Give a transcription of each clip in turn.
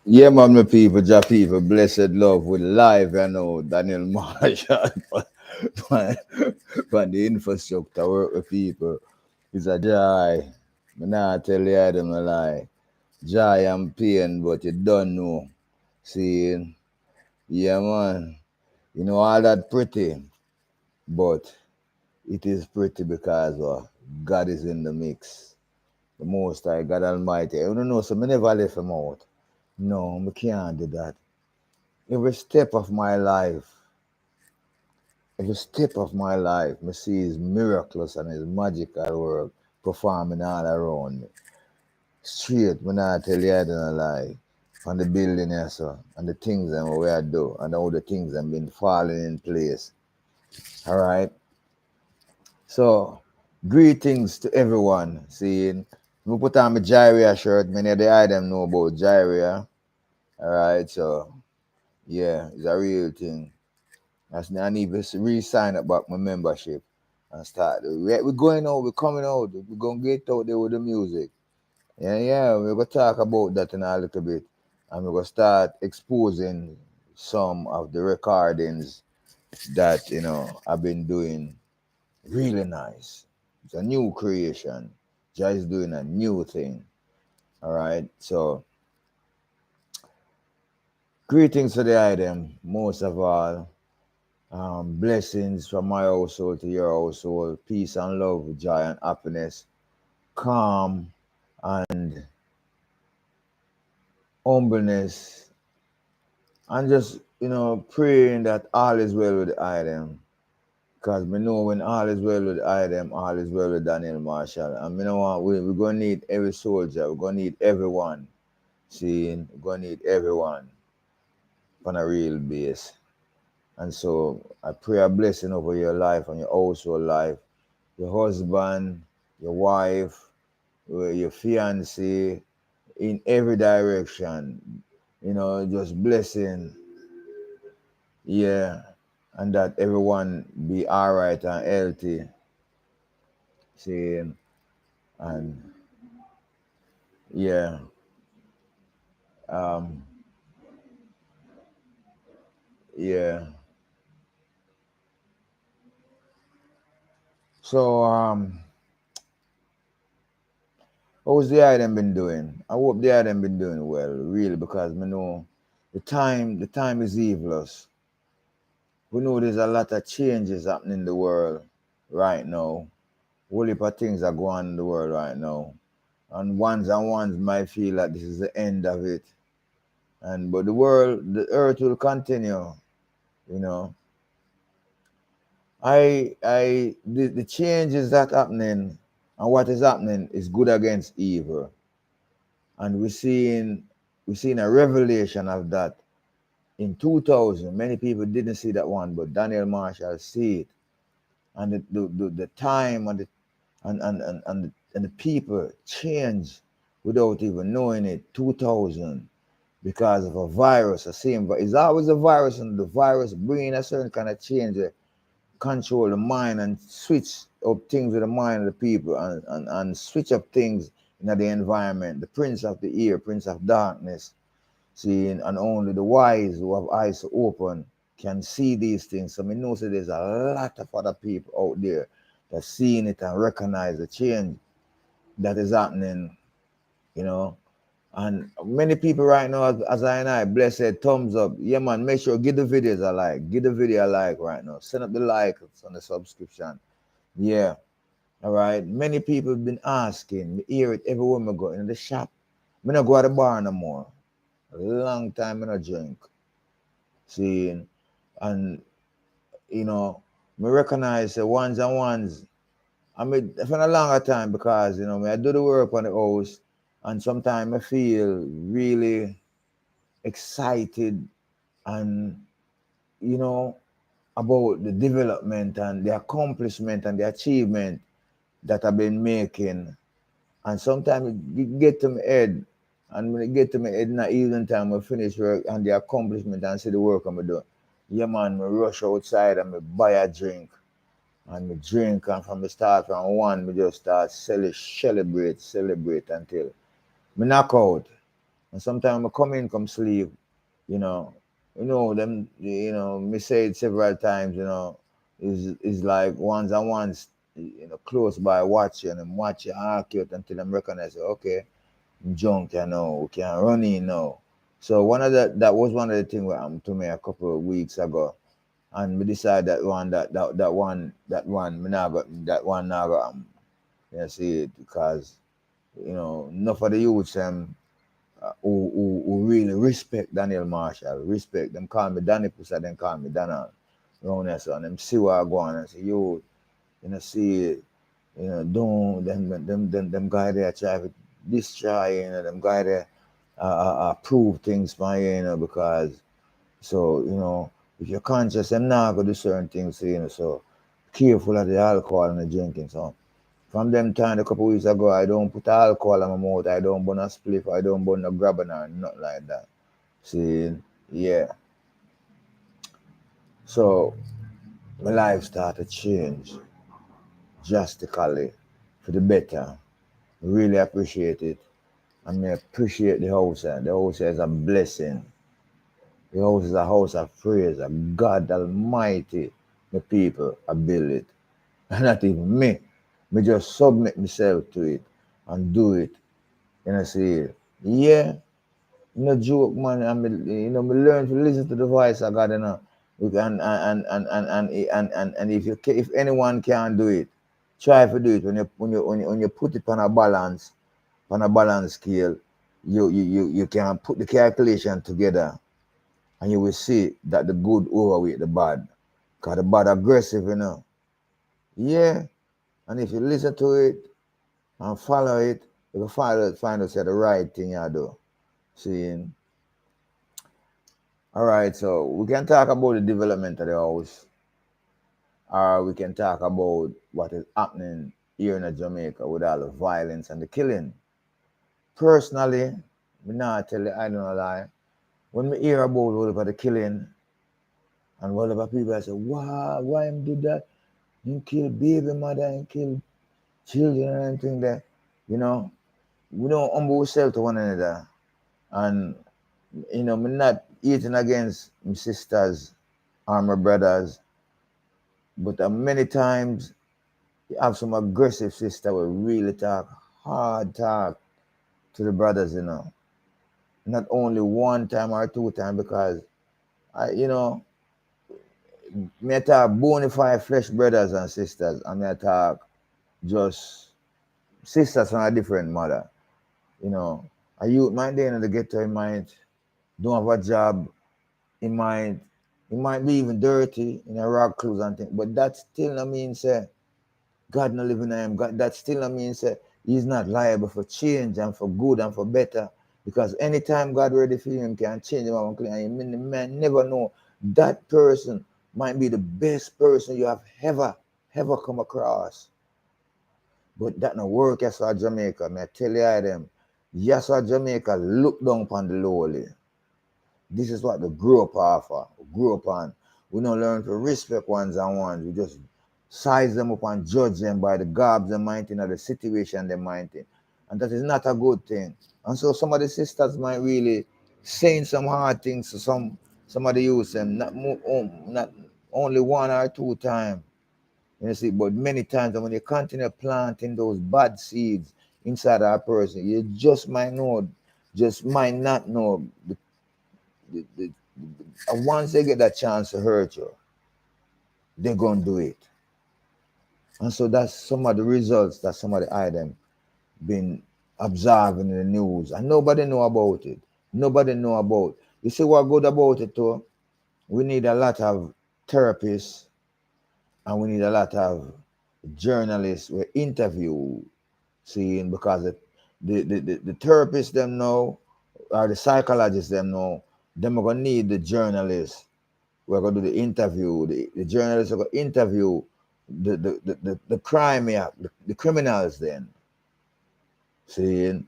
Yeah, man, my people, ja people, blessed love with live, Daniel Marshall for the infrastructure work with people. It's a joy. Me nah tell you them a lie. Joy and pain, but you don't know. See, yeah, man. You know all that pretty, but it is pretty because God is in the mix. The Most High, God Almighty. You don't know, so me never left him out. No, me can't do that. Every step of my life, every step of my life, me see his miraculous and his magical work performing all around me. Straight, when I tell you I don't lie. On the building here, so, and the things that we I do, and all the things that been falling in place. All right. So, greetings to everyone. Seeing, we put on my Gyria shirt. Many of the items know about Gyria. All right. So, yeah, it's a real thing. I need to re-sign up back my membership and start. We're going out, we're coming out, we're going to get out there with the music. Yeah, we're going to talk about that in a little bit. And we're going to start exposing some of the recordings that, I've been doing really nice. It's a new creation. Jai is doing a new thing. All right. So, greetings to the item, most of all. Blessings from my household to your household, peace and love, joy and happiness, calm and humbleness, and just praying that all is well with the item. Because we know when all is well with the item, all is well with Daniel Marshall. And you know what, we're going to need every soldier, we're going to need everyone. See, we're going to need everyone on a real base. And so I pray a blessing over your life and your household life, your husband, your wife, your fiance, in every direction. Just blessing, yeah, and that everyone be all right and healthy. See, and yeah, um, yeah. So, how's the item been doing? I hope the item been doing well, really, because we know the time is evilous. We know there's a lot of changes happening in the world right now. Whole heap of things are going on in the world right now. And ones might feel that this is the end of it. But the earth will continue, you know. The changes that happening and what is happening is good against evil. And we're seeing a revelation of that in 2000. Many people didn't see that one, but Daniel Marshall see it. And the time and the people change without even knowing it. 2000 because of a virus, it's always a virus, and the virus bringing a certain kind of change, control the mind and switch up things with the mind of the people, and switch up things in the environment. The prince of the air, prince of darkness, seeing, and only the wise who have eyes open can see these things. So me know that there's a lot of other people out there that seeing it and recognize the change that is happening, you know. And many people right now, as I and I, blessed, thumbs up. Yeah, man, make sure give the videos a like. Give the video a like right now. Send up the likes on the subscription. Yeah, all right. Many people have been asking. Me hear it everywhere I go in the shop. Me not go to the bar no more. A long time I not drink. See, and me recognize the ones and ones. I mean, for a longer time because me I do the work on the house, and sometimes I feel really excited and you know about the development and the accomplishment and the achievement that I've been making. And sometimes it get to my head, and when it get to my head in the evening time, I finish work and the accomplishment and see the work I'm doing. Yeah, man, me rush outside and me buy a drink, and me drink, and from the start from one, me just start celebrate until me knock out. And sometimes I come in, come sleep, you know. Them, me say it several times, is like ones and ones, close by watching and watch you argue until them recognize, okay, I'm junk, we can run in now. So that was one of the things that happened to me a couple of weeks ago. And we decided that one, me now got that one now got, see it, because, enough of the youths, who really respect Daniel Marshall, respect them, call me Danny Pusa, then call me Donald. Around there, so, and them see what I go on and say, see it, don't them guy there try to destroy, them guy there prove things for you, because so, if you're conscious, them not gonna do certain things, so careful of the alcohol and the drinking. So from them time a couple weeks ago, I don't put alcohol in my mouth, I don't burn a spliff, I don't burn a grabber or nothing like that. See, yeah. So my life started to change drastically for the better. Really appreciate it. I mean, appreciate the house. The house is a blessing. The house is a house of praise. A God Almighty, the people, I build it. Not even me. Me just submit myself to it and do it. See, yeah, no joke, man. Me learn to listen to the voice of God, We can, and if anyone can do it, try to do it. When you put it on a balance scale, you can put the calculation together, and you will see that the good overweight the bad, because the bad aggressive, Yeah, and if you listen to it and follow it, you will find out the right thing you do. See. All right, so we can talk about the development of the house, or we can talk about what is happening here in Jamaica with all the violence and the killing. Personally, me not tell you, I don't lie. When we hear about all of the killing, and all of the people say, wow, why him do that? Him kill baby mother, him kill children and anything there. We don't humble ourselves to one another. And, me not eating against my sisters or my brothers, but many times you have some aggressive sister will really hard talk to the brothers, Not only one time or two times, because me talk bona fide flesh brothers and sisters, and me talk just sisters from a different mother. A youth might be in the ghetto, he might don't have a job, he might be even dirty in a rock clothes and things, but that still not mean say God not living in him. God, that still not mean say he's not liable for change and for good and for better. Because anytime God ready for him can change him and clean him. The man never know that person might be the best person you have ever come across. But that no work as for Jamaica. I tell you them. Yes, for Jamaica look down upon the lowly. This is what the grew up offer, grew up on. We don't learn to respect ones and ones. We just size them up and judge them by the garbs they might in or the situation they might in. And that is not a good thing. And so some of the sisters might really saying some hard things to some of the youth, them, not only one or two times. See, but many times when you continue planting those bad seeds inside our person, you just might not know and once they get that chance to hurt you, they're going to do it. And so that's some of the results that some of the items been observing in the news. And nobody know about it. Nobody know about. You see what good about it too? We need a lot of therapists and we need a lot of journalists we interview, seeing, because the therapists them know, or the psychologists them know, them are going to need the journalists. We're going to do the interview. The journalists are going to interview the crime, the criminals then. See,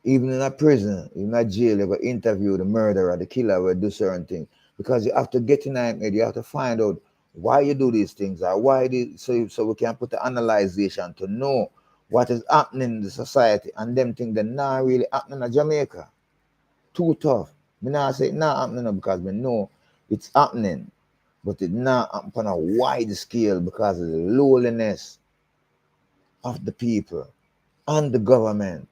even in a prison, in a jail, you're going to interview the murderer, the killer, will do certain things. Because you have to get in it, you have to find out why you do these things, or why so we can put the analyzation to know what is happening in the society, and them things that not really happening in Jamaica. too tough. Me not say it not happening now because me know it's happening, but it not happen on a wide scale because of the lowliness of the people and the government.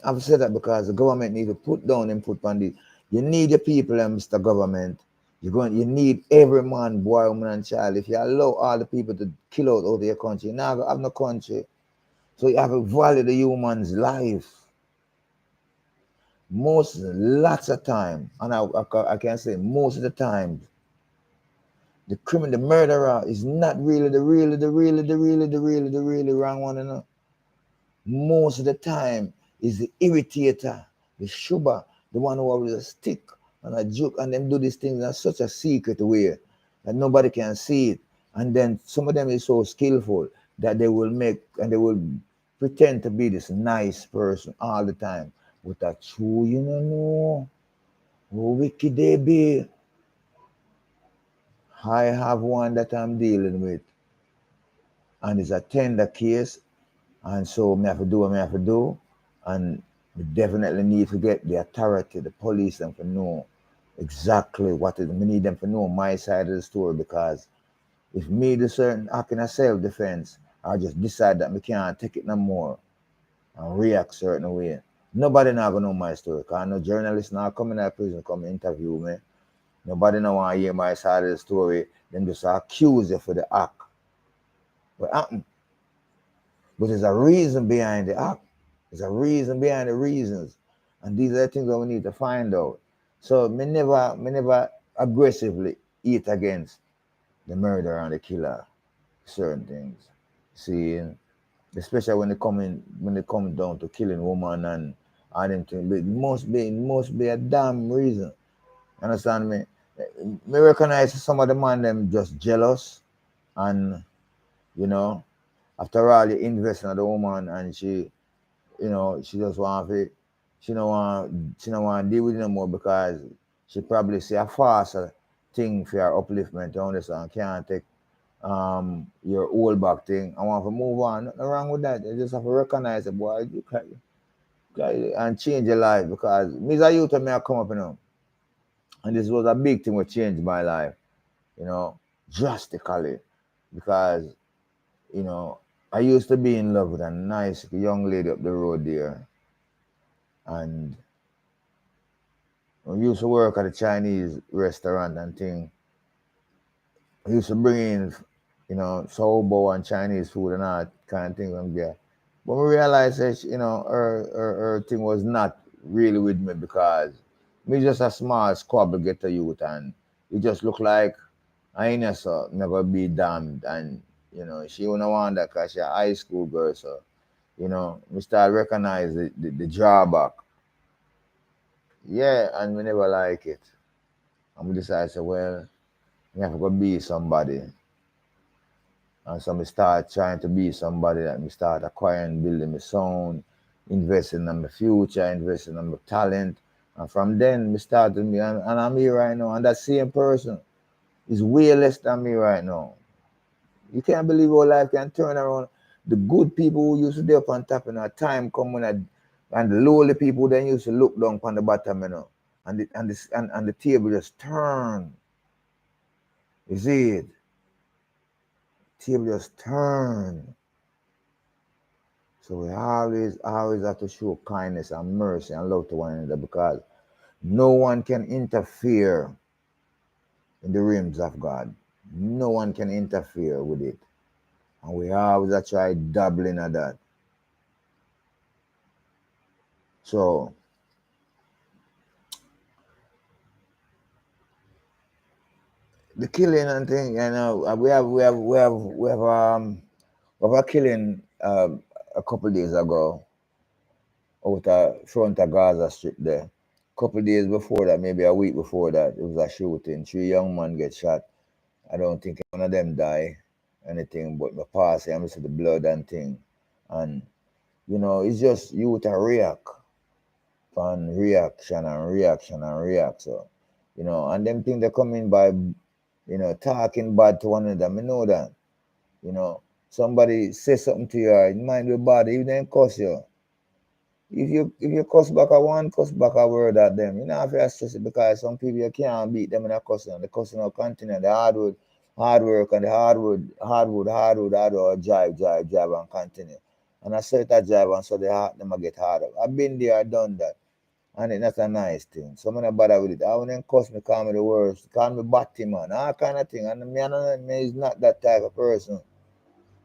I've said that because the government need to put down and put on the. You need your people, and Mr. Government. You need every man, boy, woman, and child. If you allow all the people to kill out of your country, you now have no country. So you have to value the human's life. Lots of time, and I can say most of the time, the murderer is not really the really wrong one, you know. Most of the time is the irritator, the sugar, the one who always a stick and a joke, and them do these things in such a secret way that nobody can see it. And then some of them is so skillful that they will make and they will pretend to be this nice person all the time. But that's true, you know, how wicked they be. I have one that I'm dealing with, and it's a tender case, and so me have to do what me have to do, and we definitely need to get the authority, the police, them to know exactly what it is. We need them to know my side of the story, because if me do certain act in a self-defense, I just decide that me can't take it no more and react certain way. Nobody now gonna know my story, because no journalist now come in that prison, come interview me. Nobody now want to hear my side of the story. Them just accuse you for the act. What happened? But there's a reason behind the act. There's a reason behind the reasons. And these are the things that we need to find out. So me never aggressively eat against the murderer and the killer. Certain things. See, especially when they come down to killing woman and all them things. But it must be a damn reason. Understand me? Me recognize some of the man them just jealous, and you know, after all you invest in the woman and she, you know, she just want to, she don't want to deal with it no more because she probably see a faster thing for her upliftment, you understand? Can't take your old back thing. I want to move on. Nothing wrong with that. You just have to recognize it, boy, and change your life, because me as a youth when I come up, you know, and this was a big thing that changed my life, you know, drastically, because, you know, I used to be in love with a nice young lady up the road there, and we used to work at a Chinese restaurant and thing. I used to bring in, you know, sobo and Chinese food and all kind of thing from there. But we realized that, you know, her thing was not really with me, because me just a small squabble get to youth, and it just look like I ain't so never be damned. And, you know, she wouldn't want that because she's a high school girl. So, you know, we start recognize the drawback. Yeah, and we never like it. And we decide, say, well, we have to go be somebody. And so we start trying to be somebody, that we start acquiring, building my sound, investing in my future, investing in my talent. And from then, we started me, and I'm here right now. And that same person is way less than me right now. You can't believe how life can turn around. The good people who used to be up on top, in a time come when and the lowly people then used to look down on the bottom, you know. And the table just turn. You see it? Table just turn. So we always have to show kindness and mercy and love to one another, because no one can interfere in the realms of God. No one can interfere with it. And we always have to try dabbling at that. So the killing and thing, you know, we have a killing a couple days ago out front of Gaza Strip there. Couple days before that, maybe a week before that, it was a shooting. 3 young men get shot. I don't think one of them die, anything, but my past, I see the blood and thing. And, you know, it's just you to react on reaction and reaction and react. So, you know, and them things they come in by, you know, talking bad to one another. I know that, you know, somebody say something to you, it might be bad, even then cuss you. If you cuss back a one, cuss back a word at them. You know, if you stress it because some people you can't beat them in a cussing. The cussing will continue. The hard work and the hard wood, drive and continue. And I saw that drive and so the heart them a get harder. I've been there, I've done that. And it's not a nice thing. So I'm not bother with it. I wouldn't cuss me, call me the worst, call me batty man, all kind of thing. And me is not that type of person.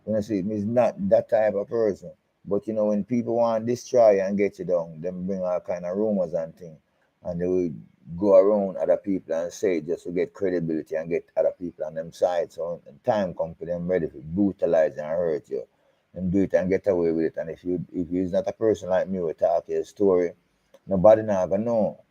You know, see, me is not that type of person. But you know, when people want to destroy you and get you down, them bring all kind of rumors and things. And they will go around other people and say it just to get credibility and get other people on them side. So when time comes for them ready to brutalize and hurt you. And do it and get away with it. And if you're not a person like me who talk your story, nobody not gonna know.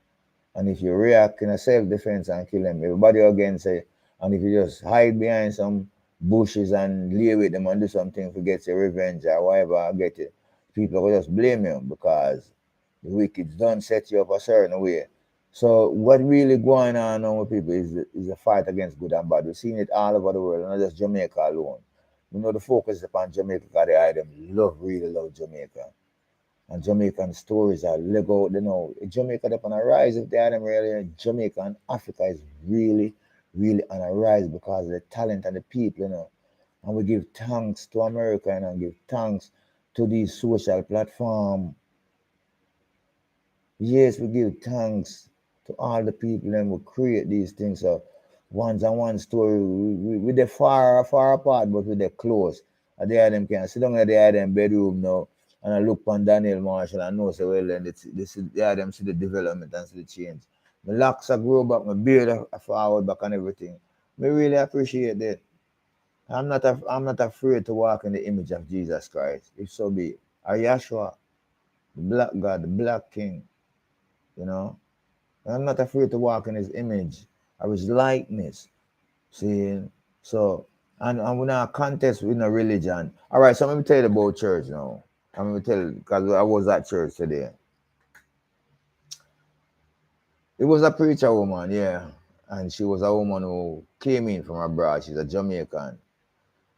And if you react in a self-defense and kill them, everybody again say, and if you just hide behind some bushes and lay with them and do something to get your revenge or whatever, I get it, people will just blame you because the wicked don't set you up a certain way. So what really going on now with people is a fight against good and bad. We've seen it all over the world, not just Jamaica alone. You know the focus is upon Jamaica because they them really love Jamaica. And Jamaican stories are Lego, you know, Jamaica up on a rise if they are them really. Jamaica and Africa is really on a rise because of the talent and the people, you know. And we give thanks to America and give thanks to these social platforms. Yes, we give thanks to all the people and we create these things. So ones and one story, we the far apart, but we the close. And they are them can sit down in the them bedroom now and I look on Daniel Marshall and know so well then they are them see the development and see the change. My locks are grow back, my beard are forward back and everything. We really appreciate that. I'm not afraid to walk in the image of Jesus Christ, if so be. Or Yahshua, the black God, the black king, you know. I'm not afraid to walk in his image or his likeness. See? So, and we're not a contest with no religion. All right, so let me tell you about church now. I'm going to tell you, because I was at church today. It was a preacher woman, yeah. And she was a woman who came in from abroad. She's a Jamaican.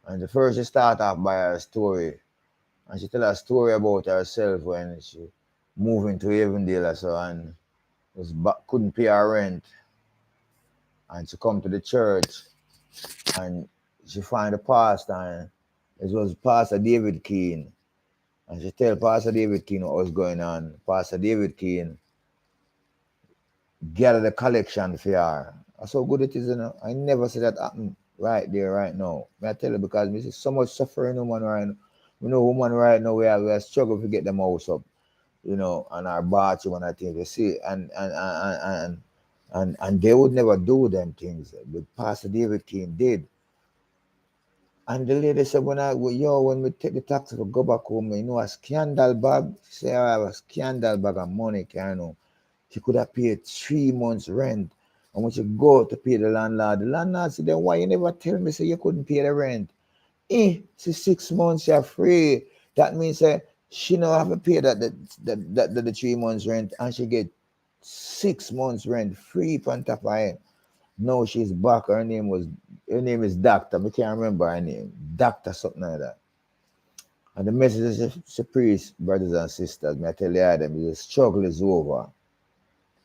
And the first she started off by her story. And she tell a story about herself when she moved into Avondale or so and couldn't pay her rent. And she come to the church and she find a pastor and it was Pastor David Keane. And she tell Pastor David Keane what was going on. Pastor David Keane gather the collection for her. That's how good it is, you know. I never see that happen right there, right now. I tell you because we see so much suffering woman right now. We know woman right now we are struggling to get them house up, you know, and our bathroom and I think you see and they would never do them things. But Pastor David King did. And the lady said, when we take the taxi to go back home, you know, a scandal bag. She said, I have a scandal bag of money, you know. She could have paid 3 months rent. And when she go to pay the landlord said, then why you never tell me so you couldn't pay the rent? She 6 months you're free. That means she don't have to pay the 3 months rent and she get 6 months rent free on top of it. No, she's back. Her name is Doctor. I can't remember her name. Doctor something like that. And the message is she preach, brothers and sisters. I tell you them the struggle is over.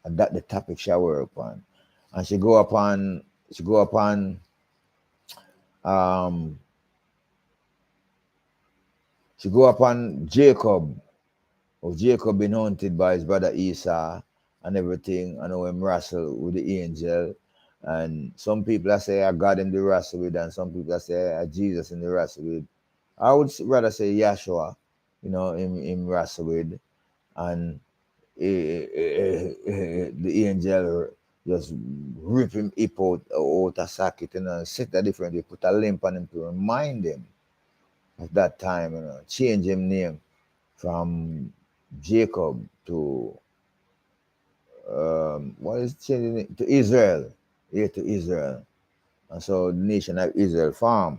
And that the topic she work upon. And she go upon Jacob. Of Jacob being hunted by his brother Esau and everything, and how him wrestle with the angel. And some people I say I got him the wrestle with, and some people I say I Jesus in the wrestle with. I would rather say Yahshua, you know, him wrestle with, and the angel just rip him hip out a socket, you know, set that differently, put a limp on him to remind him of that time, you know, change him name from Jacob to what is changing it to Israel? Yeah, to Israel. And so the nation of Israel formed.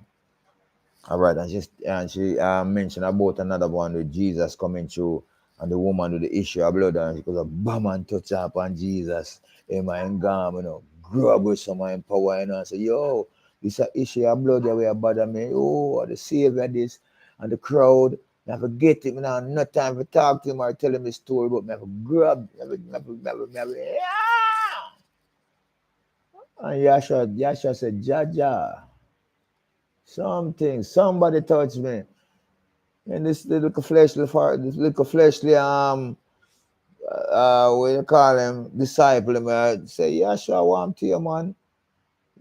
All right, and she mentioned about another one with Jesus coming through and the woman with the issue of blood and she goes a bam and touch up on Jesus. Amen, gone, you know, grab with some power, you know, and say, yo, this is an issue of blood that we are bother me. Oh, the savior this and the crowd. I have to get him, now no time to talk to him or tell him his story, but I have to grab, yeah. And Yasha said, Jaja, somebody touched me. And this little fleshly, what you call him, disciple, him, I say, Yasha, I want to you, man.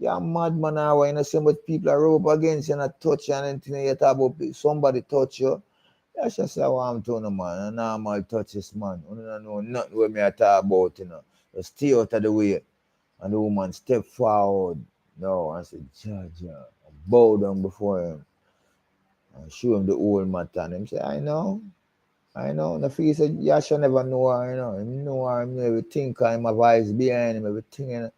You're mad, man. Now, you know, so much people are up against you and touch you and anything you talk about somebody touch you. That's just how I'm telling you, man. A normal touch this man. You don't know nothing what me I talk about, you know. Just stay out of the way. And the woman step forward. No, I said, Judge, I bow down before him. And show him the whole matter. And him say, I know. And the face said, Yasha never know her, you know. Him know her, him know everything, because him have eyes behind him, everything, you know.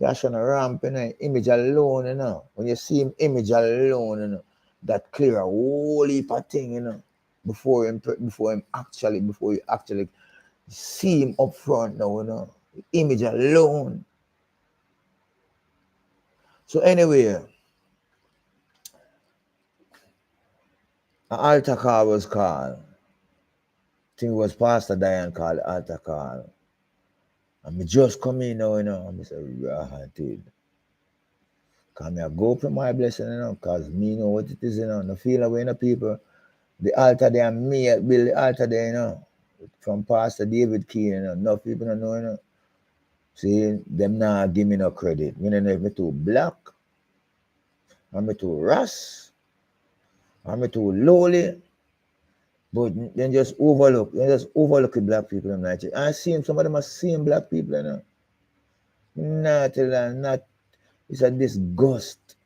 Yasha on a ramp, you know, image alone, you know. When you see him image alone, you know, that clear a whole heap of thing, you know, before you actually see him up front now, you know. Image alone. So anyway, an altar call was called. I think it was Pastor Diane called the altar call. And me just come in now, you know, and I said, right, dude. Because I go for my blessing, you know, because me know what it is, you know. No feel away, no people. The altar there, me build the altar there, you know. From Pastor David Key, you know. No people don't know, you know. See, them now give me no credit. Me don't know if me too black, or me too ras, or me too lowly. But then just overlook the black people in Nigeria. I see him, some of them are seeing black people, you know. Not, it's a disgust.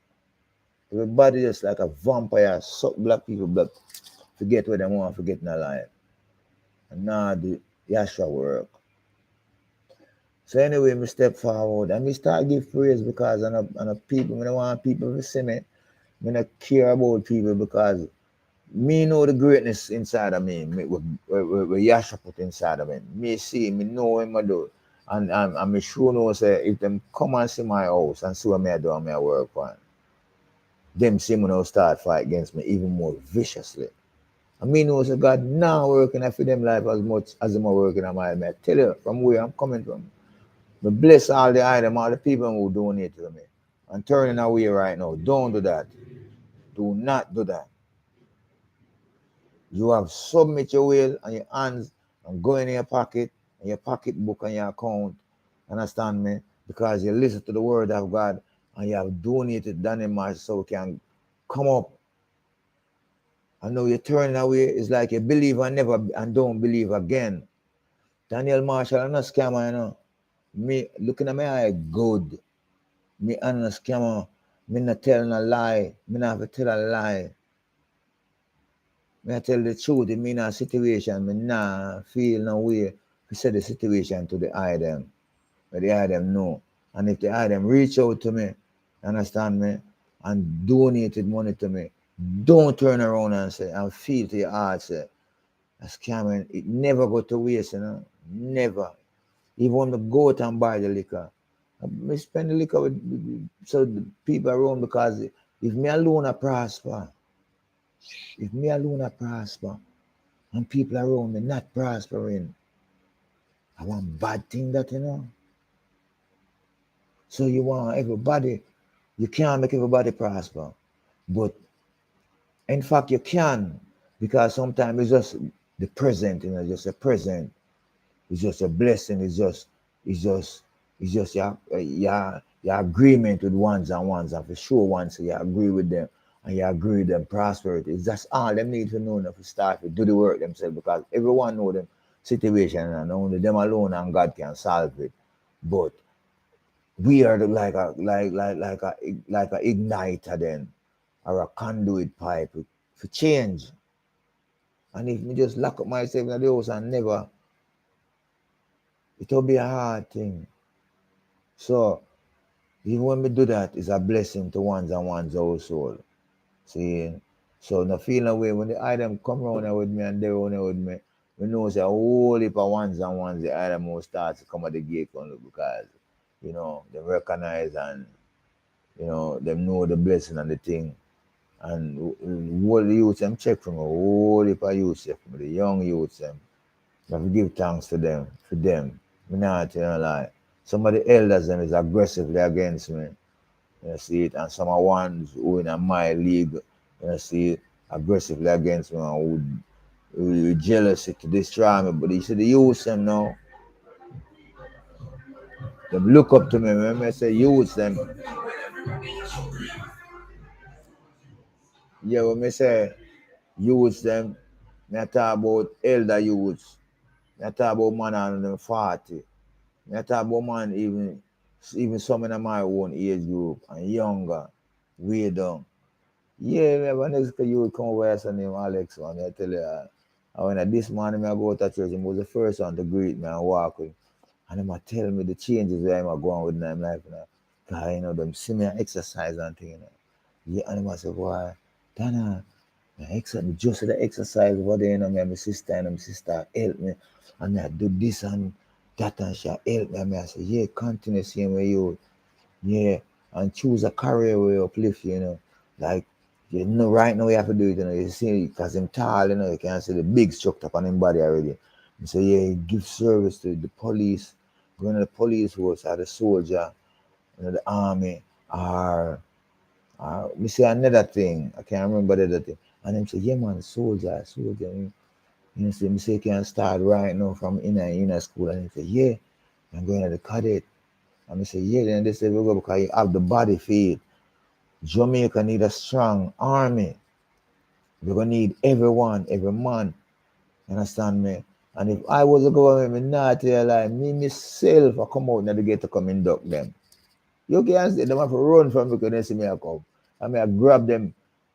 Everybody just like a vampire, suck black people blood, forget what they want, forget in their life. And now the Yasha work. So anyway, me step forward and me start give praise because I don't want people to see me. I don't care about people because me know the greatness inside of me, what Yasha put inside of me. Me see, me know him I do. And me sure know say if them come and see my house and see what me I do and me I work on, them see me now start fight against me even more viciously. I mean know say God now working for them life as much as them are working on my life. I tell you from where I'm coming from. Me bless all the people who donate to me. And turning away right now. Don't do that. Do not do that. You have submit your will and your hands and go in your pocket and your pocketbook and your account. Understand me? Because you listen to the word of God and you have donated that much so it can come up. I know you're turning away. It's like you believe and never and don't believe again. Daniel Marshall, I'm not a scammer, you know. Me looking at me eye good. Me I'm not a scammer. Me not telling a lie. Me not have to tell a lie. Me I tell the truth in me in a situation. Me not feel no way to say the situation to the eye them. But the eye them know. And if the eye them reach out to me, understand me, and donated money to me, don't turn around and say and feel to your heart say, a scamming, it never go to waste, you know. Never. Even when I go out and buy the liquor, I spend the liquor with so the people around because if me alone I prosper, and people around me not prospering, I want bad thing that you know. So you want everybody, you can't make everybody prosper. But in fact you can, because sometimes it's just the present, you know, just a present. It's just a blessing. It's just your agreement with ones and for sure once you agree with them and you agree with them prosperity. It's just all them need to know enough to start to do the work themselves because everyone know them situation and only them alone and God can solve it. But we are like a igniter then or a conduit pipe for change. And if me just lock up myself in the house and never, it will be a hard thing. So even when we do that, it's a blessing to one's and one's household. See? So no feel no way when the item come around with me and they around with me, we know say a whole heap of ones and ones the item will start to come at the gate because you know they recognize and you know them know the blessing and the thing. And all the youths them check for me, all the youths check for me, the young youths them. I have to give thanks to them, for them. Me not tell you lie. Some of the elders them is aggressively against me. You see it, and some of ones who in my league, you see it, aggressively against me and would jealousy to destroy me. But you see the youths them now, they look up to me. When I say youths them, yeah, when I say youths them, I talk about elder youths. I talk about man on them 40. I talk about man even some in my own age group and younger, way down. Yeah, when next you would come over here, name Alex, man, I tell you, when this morning I go to church, he was the first one to greet me and walk with. And he tell me the changes where I'm going with my life now. Cause you know them see me exercise and thing, you know. Yeah, and I say, boy, Dana, just the exercise over there, you know, my sister and my sister help me. And I do this and that and she help me. And I say, yeah, continue same way you. Yeah, and choose a career where you uplift, you know. Like, you know, right now you have to do it, you know. You see, because I'm tall, you know, you can see the big structure on him body already. And so, yeah, he give service to the police, going to the police force or the soldier, you know, the army, or me say another thing, I can't remember the other thing. And him say, yeah, man, soldier. You know, see, me say, you can start right now from inner school. And he say, yeah, I'm going to the cadet. And I say, yeah, then they say, we go because you have the body for it. Jamaica need a strong army. We're going to need everyone, every man. You understand me? And if I was a government, me not tell you like me myself, I come out and they get to come induct them. You can't see them have to run from me because they see me I come. I mean, I grab them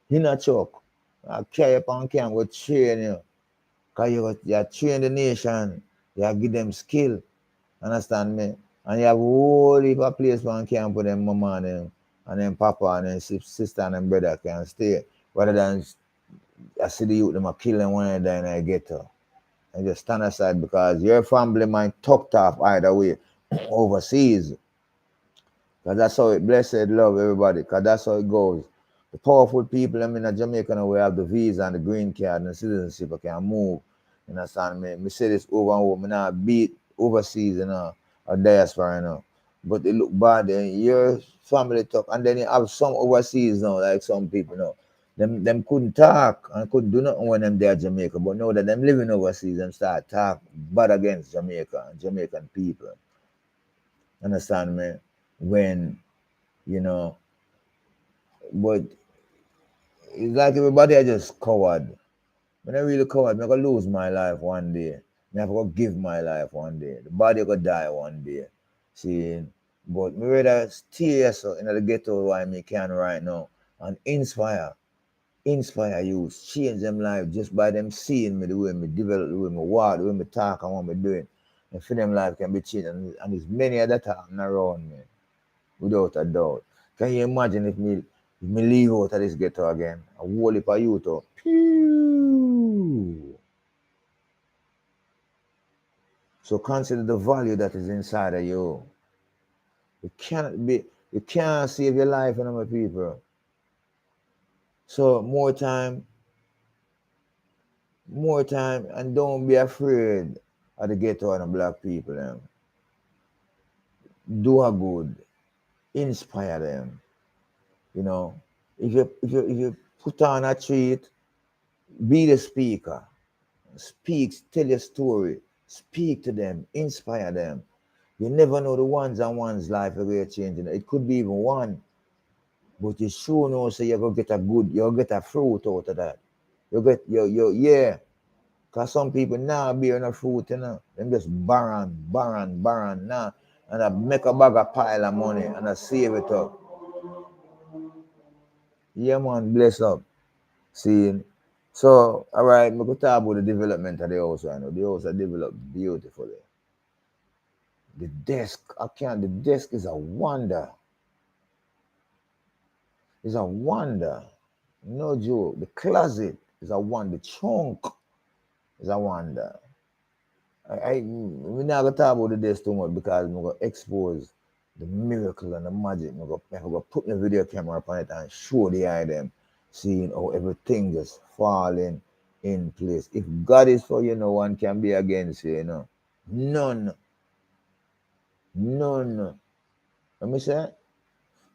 in a truck. I carry up and can go train you. Because you train the nation. You give them skill. Understand me? And you have a whole heap of place where you can put them mama and then papa and then sister and then brother can stay. Rather than I see the youth them a kill them when they die in a ghetto. And just stand aside because your family might tucked off either way overseas. Because that's how it blessed love everybody. Because that's how it goes. The powerful people in Jamaica now we have the visa and the green card and the citizenship. I can move. You understand me? Me say this over and over. Me not beat overseas, you know, or diaspora, you know. But it look bad then your family talk. And then you have some overseas now, like some people now. Them couldn't talk and couldn't do nothing when them there Jamaica. But now that them living overseas, them start talk bad against Jamaica and Jamaican people. Understand me? When, you know, but it's like everybody are just coward. When I really coward, I'm gonna lose my life one day. I have to give my life one day. The body gonna die one day. See, but me rather stay so in the ghetto where I can right now and inspire youth, change them life just by them seeing me, the way me develop, the way me walk, the way me talk and what me doing. And for them life can be changed. And there's many other time around me, without a doubt. Can you imagine if me leave out of this ghetto again? A whole heap of youth up. Pew! So consider the value that is inside of you. You can't save your life, you know, my people. So more time, and don't be afraid of the ghetto and the black people. Do a good, inspire them. You know, if you put on a treat, be the speaker. Speak, tell your story, speak to them, inspire them. You never know the ones and one's life are changing. It could be even one, but you sure know so you're gonna get you'll get a fruit out of that. You get yeah. Cause some people now bear no fruit, you know. Them just barren now. And I make a bag of pile of money and I save it up. Yeah man, bless up. See. So all right, we could talk about the development of the house right now. The house are developed beautifully. The desk, the desk is a wonder. It's a wonder. No joke. The closet is a wonder. The trunk is a wonder. We not gonna talk about the desk too much because I'm gonna expose the miracle and the magic. I'm gonna put my video camera upon it and show the item. seeing how everything just falling in place. If God is for you, no one can be against you, you know. None. None. Let me say,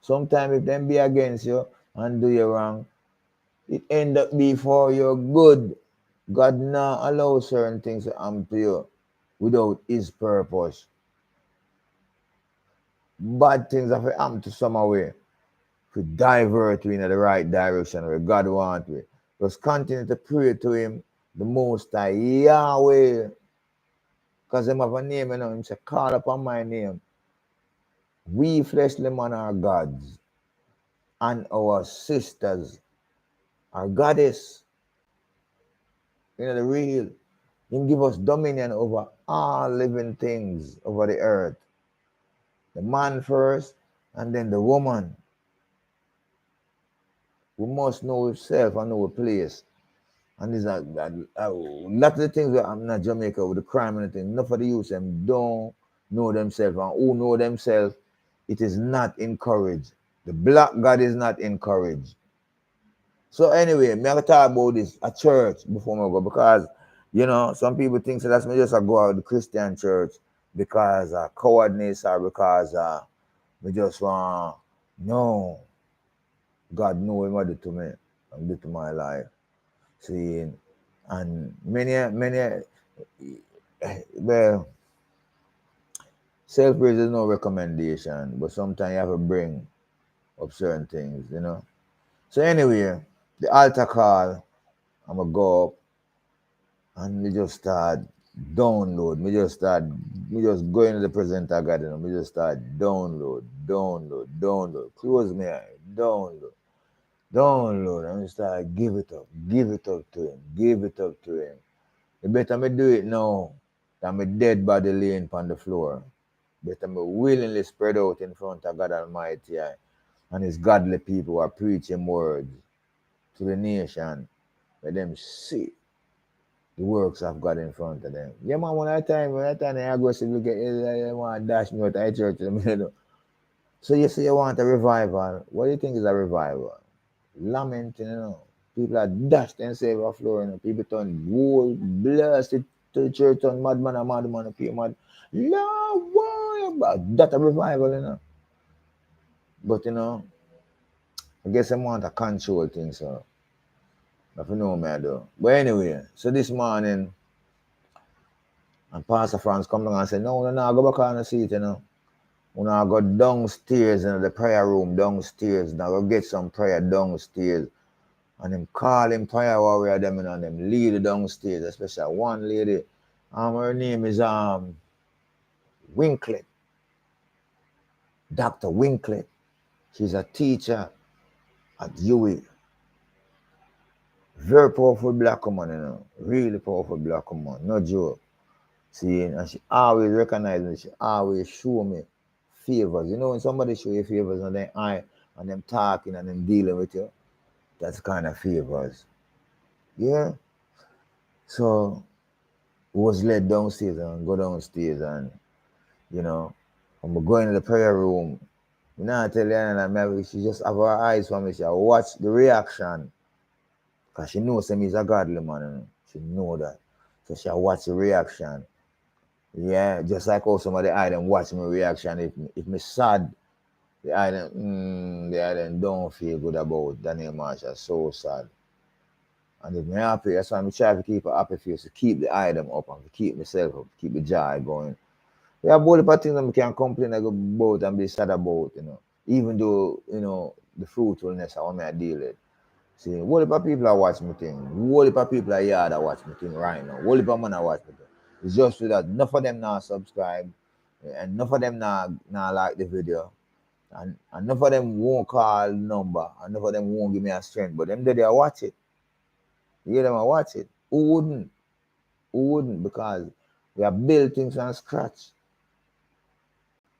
sometimes if them be against you and do you wrong, it end up be for your good. God not allow certain things to happen to you without his purpose. Bad things have to happen to some way to divert you in the right direction where God wants you. Just continue to pray to him, the Most High, Yahweh. Because him have a name, you know, him say, call upon my name. We fleshly men are gods, and our sisters are goddess. You know, the real. Him give us dominion over all living things over the earth. The man first, and then the woman. We must know ourselves and know our place. And it's a lot of the things that I'm not Jamaica with the crime and everything. Enough of the youth them don't know themselves, and who know themselves, it is not encouraged. The black God is not encouraged. So anyway, me have to talk about this at church before I go, because you know some people think so that's me just go out the Christian church because cowardness or because we just want no. God know what did to me and did to my life. See, and many well, self praise is no recommendation, but sometimes you have to bring up certain things, you know. So anyway, the altar call, I'm gonna go up and we just start download. We just go into the present of God, and we just start download. Close my eye, download, and we start give it up to him, give it up to him. You better me do it now than me dead body laying on the floor. Better me willingly spread out in front of God Almighty and his godly people who are preaching words to the nation. Let them see the works of God in front of them. Yeah, man, when I aggressively get you want to dash me out of church. So you say you want a revival. What do you think is a revival? Lamenting, you know. People are dashed and saved off floor, you know. People turn whole blasted to the church on madman and madman and people mad. No, why about that a revival, you know? But you know, I guess I want to control things, so if you know me I do. But anyway, so this morning and Pastor Franz come down and say, no, go back on the seat, you know. When I go downstairs in the prayer room downstairs, now go get some prayer downstairs. And them call him prayer warrior them, you know, and them lead downstairs, especially one lady. Her name is Winklet. Dr. Winklet. She's a teacher at UWI. Very powerful black woman, you know. Really powerful black woman. No joke. See, and she always recognize me. She always show me favors. You know, when somebody show you favors and then and them talking and them dealing with you, that's kind of favors. Yeah. So we was led downstairs and go downstairs and you know, I'm going to the prayer room. You know, I tell you, and maybe she just have her eyes for me. She watch the reaction. Because she knows him is a godly man. You know? She know that. So she watch the reaction. Yeah, just like how some of the item watch my reaction. If me sad, the item don't feel good about Daniel Marshall. So sad. And if me happy, that's why I try to keep a happy face, to keep the item up and to keep myself up, keep the joy going. We have both the things that we can complain about and be sad about, you know. Even though, you know, the fruitfulness of what I deal with. See, what if people are watching me thing? What if people are here that watch me thing right now? What if man are watching me thing? It's just so that enough of them now subscribe and enough of them now like the video. And enough of them won't call number. And enough of them won't give me a strength. But them they watch it. You hear them watch it. Who wouldn't? Who wouldn't? Because we have built things from scratch.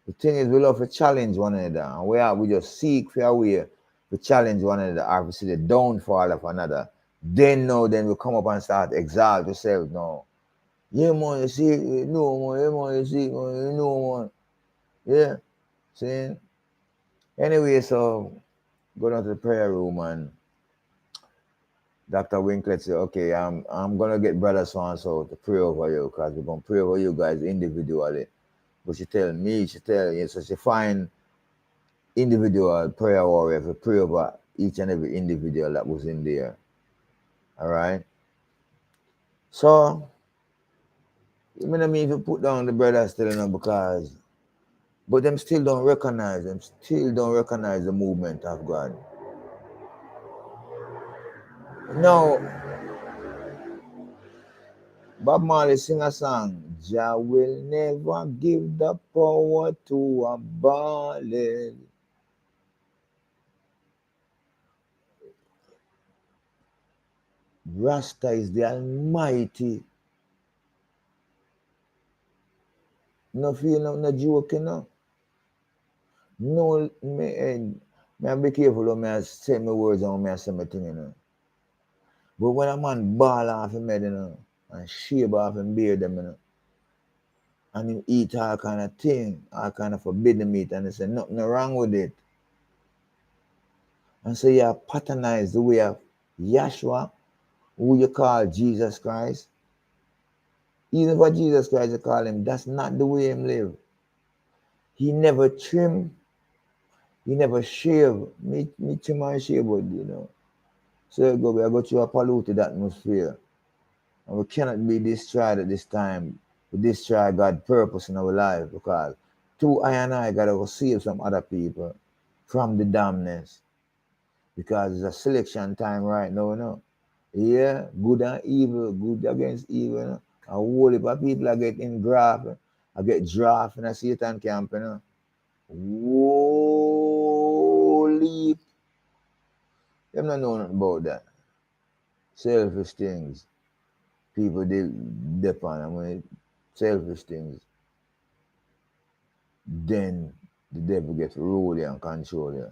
The thing is, we love to challenge one another, and we just seek for a way to challenge one another, or we see the downfall of another. Then we come up and start exalt yourself. No, yeah, man, you see, no, man, yeah, man, you see, man, you know, man, yeah. See, anyway, so go down to the prayer room, and Dr. Winklet said, okay, I'm gonna get brother so and so to pray over you because we're gonna pray over you guys individually. But she tell me, she tell you, so she find individual prayer warrior to pray over each and every individual that was in there. All right. So you mean if you put down the brothers still, you know, because but them still don't recognize the movement of God. No, Bob Marley sing a song, Jah will never give the power to a ballad. Rasta is the Almighty. No fear, no joke, you know. No, me I be careful when I say my words and when I say my thing, you know. But when a man ball off him head, you know, and shave off him beard them, you know, and him eat all kind of thing, all kind of forbidden meat, and they say nothing wrong with it. And so you patronize the way of Yahshua, who you call Jesus Christ. Even for Jesus Christ, you call him, that's not the way him live. He never trim, he never shave. Me trim and shave, but you know. So we go through a polluted atmosphere. And we cannot be destroyed at this time. We destroy God's purpose in our life because through I and I got to save some other people from the damnness. Because it's a selection time right now, you know. Yeah, good and evil, good against evil, you know. A whole heap of people are getting grafted. I get draft in a Satan camp, you know. Holy, them not know nothing about that. Selfish things. People they depend on when selfish things. Then the devil gets rule you and control you.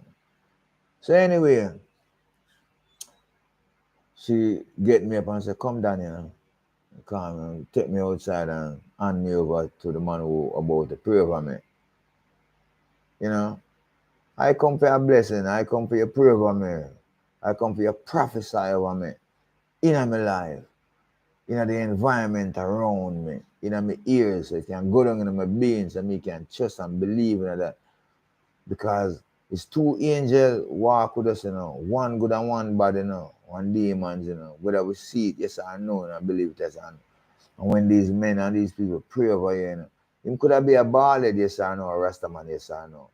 So anyway, she get me up and said, come down here. Come and take me outside and hand me over to the man who about to pray for me. You know, I come for a blessing. I come for your pray over me. I come for your prophesy over me. In my life. In the environment around me. In my ears. So it can go down in my being so me can trust and believe in that. Because it's two angels walk with us, you know. One good and one bad, you know. One demons, you know. Whether we see it, yes or no, and I believe it, yes or no. And when these men and these people pray over you, you know, him could have been a ballad, yes or no, or Rastaman, yes or no.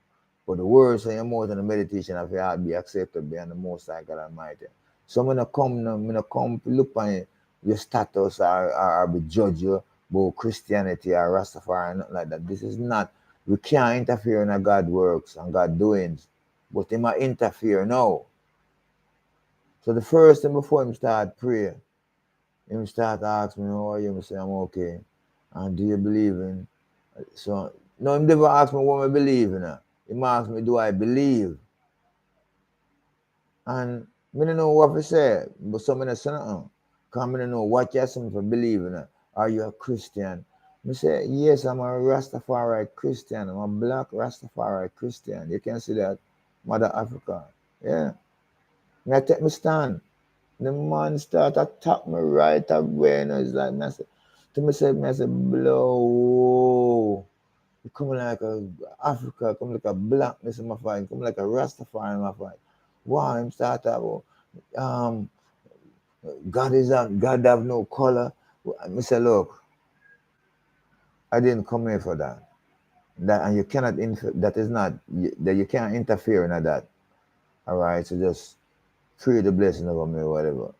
But the words of your mouth and the meditation of your heart be accepted by the Most High God Almighty. So I'm not come to look on your status or be judge you about Christianity or Rastafari, nothing like that. This is not, we can't interfere in God's works and God's doings, but he might interfere now. So the first thing before him start prayer, him start asking me, how are you? I say, I'm okay. And do you believe in? So, no, him never ask me what I believe in. He ask me, do I believe? And I don't know what to say, but some of them say nothing. Because I don't know what you're saying for believing. Are you a Christian? I say, yes, I'm a Rastafari Christian. I'm a black Rastafari Christian. You can see that, Mother Africa. Yeah. And I take my stand. The man start attack me right away. And it's like, I say, blow. You come like a Africa, come like a blackness in my fight, come like a Rastafari in my fight. Wow, I'm start about God have no color. I say, look, I didn't come here for that. That and you cannot that is not that you can't interfere in that. All right, so just pray the blessing over me or whatever.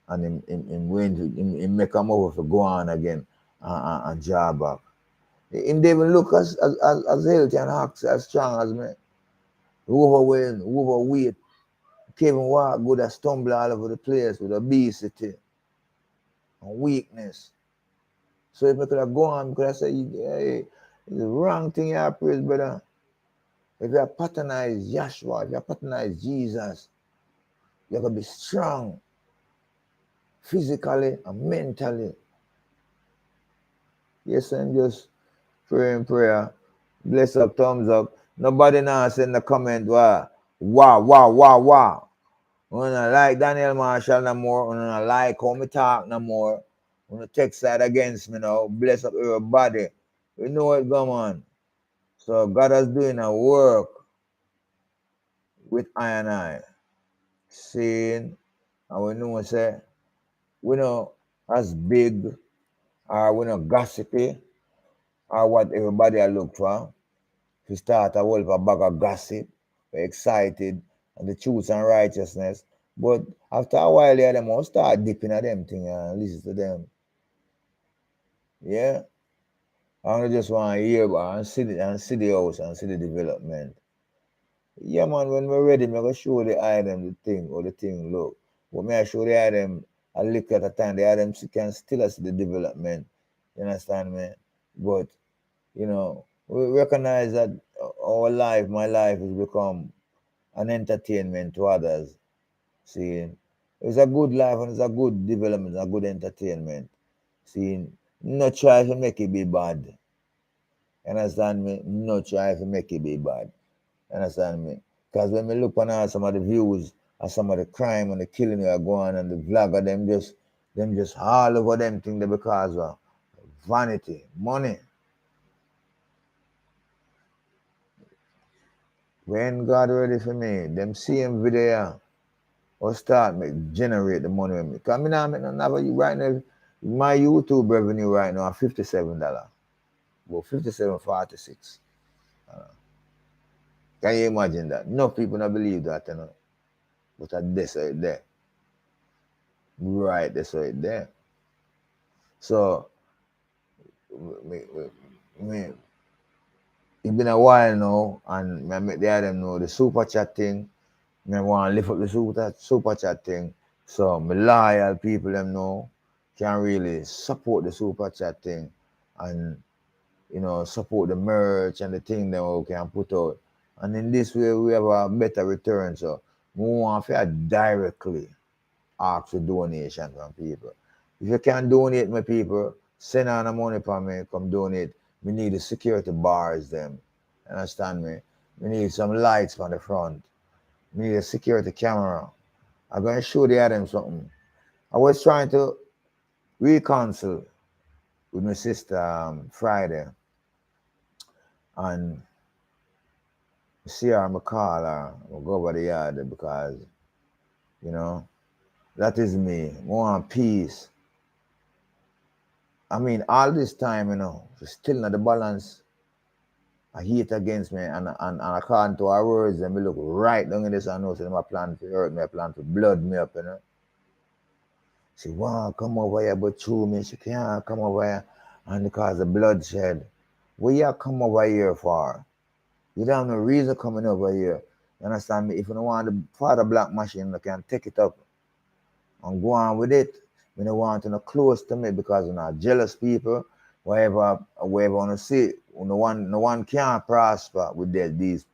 And in make a move to go on again and job back. Him they even look as healthy and act as strong as me. Overwhelmed, overweight, can't even walk good, I stumble all over the place with obesity and weakness. So if I could have gone, because I say, hey, it's the wrong thing you have praise, brother. If you patronize Yahshua, if you patronize Jesus, you're going to be strong physically and mentally. Yes, I'm just praying prayer. Bless up, thumbs up. Nobody now send the comment, wow. We don't like Daniel Marshall no more. We don't like how me talk no more. We don't take side against me now. Bless up everybody. We know what going on. So God is doing a work with I and I. Seeing, and we know say, we know as big or we know gossipy or what everybody I look for. To start a whole bag of gossip, we're excited, and the truth and righteousness. But after a while, yeah, them all start dipping at them thing and listen to them. Yeah. I don't just want to hear about and see the house and see the development. Yeah, man, when we're ready, I'm going to show the item the thing or the thing look. But me I show the item a look at a time, the item can still see the development. You understand me? But, you know, we recognize that our life, my life has become an entertainment to others. See, it's a good life and it's a good development, a good entertainment. See, not try to make it be bad. Understand me? Not try to make it be bad. Understand me? Because when we look on some of the views of some of the crime and the killing that are going on and the vlogger, them just all over them thing because of vanity, money. When God ready for me, them same video or start generate the money with me. Because I mean, I make nothing right now. My YouTube revenue right now are $57. Well, 57.46. Can you imagine that? No people don't believe that, you know. But that's right there. Right, that's right there. So, me, me, it's been a while now, and I make the them know the super chat thing. I want to lift up the super chat thing. So, my loyal people them know can really support the super chat thing and, you know, support the merch and the thing that we can put out. And in this way, we have a better return. So, we want to directly ask for donation from people. If you can donate, my people, send on the money for me, come donate. We need the security bars, them. Understand me? We need some lights on the front. We need a security camera. I'm going to show the them something. I was trying to reconcile with my sister Friday, and see her, I call her, I go over the yard because, you know, that is me. I want peace. I mean, all this time, you know, still not the balance. I hate against me, and according to our words, then me look right down in this and know, so them a plan to hurt me, a plan to blood me up, you know. She want to come over here, but through me, she can't come over here, and because of bloodshed. What you come over here for? You don't have no reason coming over here. You understand me? If you don't want the father black machine, you can take it up and go on with it. We don't want to no close to me because you're not jealous people. Wherever want to see, no one can prosper with these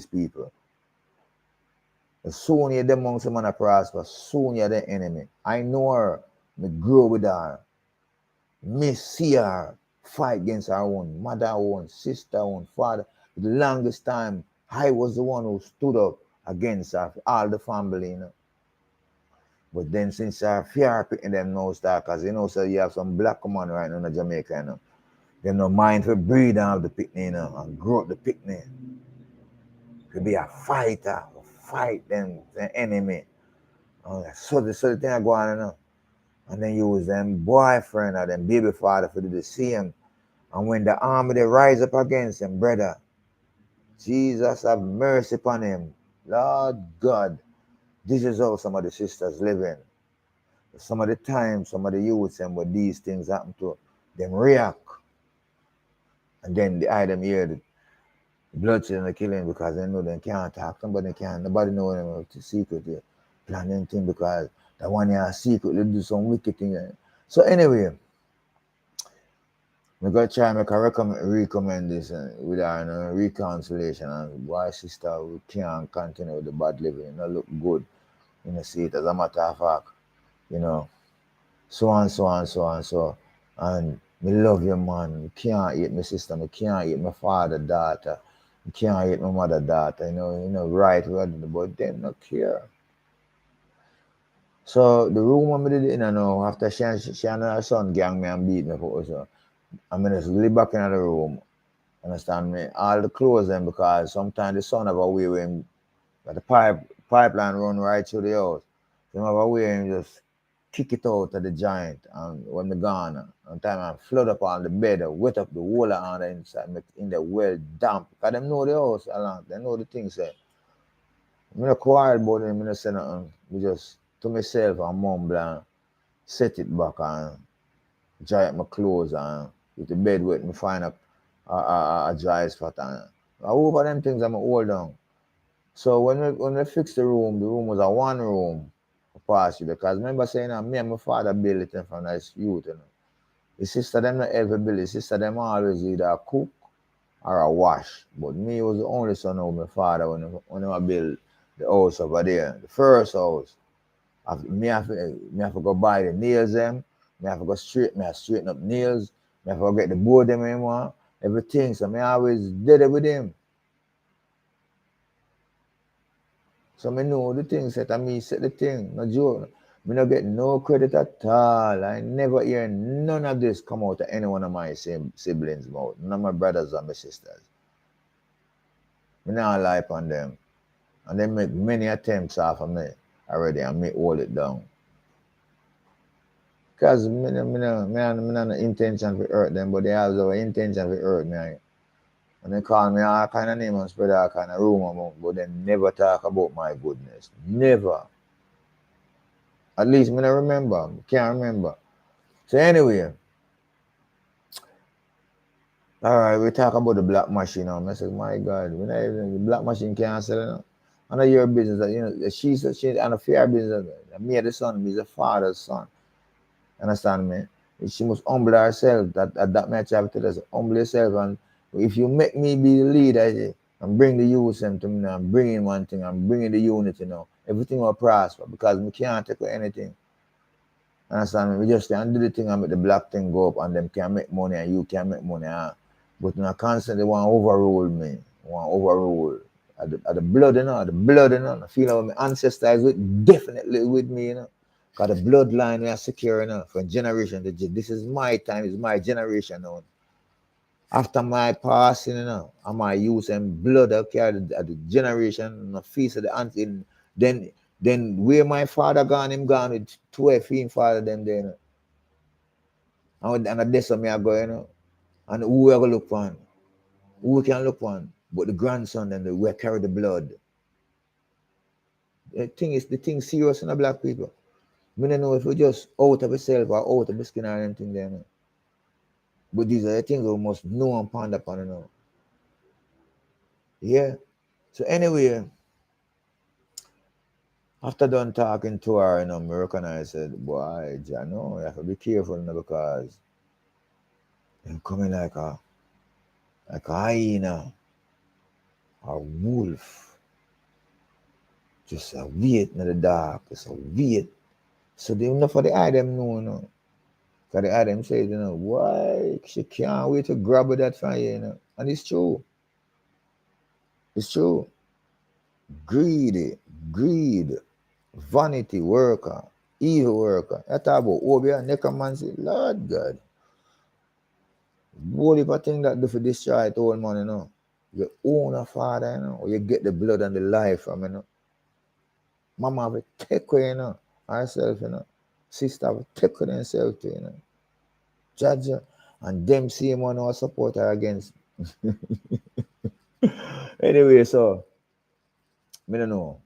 people. As soon as them among someone prosper, soon you're the enemy. I know her. Me grow with her. Me see her fight against our own mother, our own sister, our own father. For the longest time, I was the one who stood up against her, all the family, you know. But then since I fear picking them now start, because you know, so you have some black man right now in Jamaica, you know. They no mind for breed out the picnic, you know, and grow up the picnic. To be a fighter, fight them, the enemy. So the thing I go on, you know. And then use them boyfriend or them baby father for do the same. And when the army they rise up against him, brother, Jesus have mercy upon him. Lord God, this is how some of the sisters living. Some of the time, some of the youths and what these things happen to them react. And then the item hear the bloodshed and the killing because they know they can't talk. Somebody can't, nobody know them the secret planning thing because the one here secretly do some wicked thing. So anyway, I'm gonna try and make a recommend this with our reconciliation and why sister we can't continue with the bad living. It not look good. You know, see it as a matter of fact, you know. So and so and so and so. And me love you, man. Me can't hate my sister. Me can't hate my father, daughter. Me can't hate my mother, daughter. You know, right, but they don't care. So the room I did it in, now, after she and her son gang me and beat me for so I'm gonna sleep back in the room. Understand me? All the clothes them because sometimes the son have a way when the pipeline run right through the house. So have a way and just kick it out of the giant and when me gone and time I flood up on the bed, wet up the whole on the inside, make in the well damp. Because them know the house along, they know the things say. I'm not quiet about them, I'm not say nothing. We just to myself and mumble and set it back and dry up my clothes and with the bed wet me find a dry spot and I over them things I'm hold on. So when we fixed the room was a one room capacity because remember saying me and my father built it from nice youth, you know. The sister them not ever build it. Sister them always either cook or a wash. But me was the only son of my father when I build the house over there, the first house. Me have to go buy the nails them. Me have to go straighten up nails. Me have to go get the board them anymore. Everything. So me always did it with him. So me know the thing set and me set the thing. No joke. Me no get no credit at all. I never hear none of this come out of any one of my siblings' mouth. None of my brothers or my sisters. Me not lie on them. And they make many attempts off of me already and me hold it down. Because me no intention to hurt them, but they have the intention to hurt me. And they call me all kind of name and spread all kind of rumor about, but they never talk about my goodness. Never. At least me not remember. Can't remember. So anyway, all right, we talk about the black machine now. I said, my God, when the black machine can't sell it now. I know your business, you know, she's on a fair business. Me and the son, me the father's son. Understand me? She must humble herself. That match have to us, humble yourself. And if you make me be the leader and bring the youth to me now, I'm bringing one thing, I'm bringing the unity now. Everything will prosper because we can't take away anything. Understand me? We just can do the thing and make the black thing go up and them can make money and you can make money. But you know, constantly want to overrule me. Want to overrule. At the blood, you know, I feel like my ancestors with definitely with me, you know. Because the bloodline we are secure, you know, from generation to generation. This is my time, it's my generation now. After my passing, you know, I might use and blood I carry the generation, the feast of the auntie. Then where my father gone, him gone with 12 feet father them there, you know. And that's what me I go, you know. And who we going to look for? Who we can look for? But the grandson and we carry the blood. The thing serious in the black people. We don't know if we just out of ourselves or out of the skin or anything there. You know? But these are the things we must know and ponder upon, you know. Yeah. So anyway, after done talking to her, you know, I recognize I said, boy, Jano, you have to be careful, you know, because I'm coming like a hyena, a wolf. Just a wait in the dark, just a wait. So they enough for the eye them know, you know. Because the eye them say, you know, why she can't wait to grab that from you, you know. And it's true. It's true. Greed, vanity worker, evil worker. I talk about Obia, necromancy, Lord God. What if I think that do for destroy it all, man, you know? You own a father, you know, or you get the blood and the life from, you know. Mama have to take away, you know, herself, you know. Sister have to take away themselves, too, you know. Judge her. And them same one who support her against. Anyway, so, I don't know.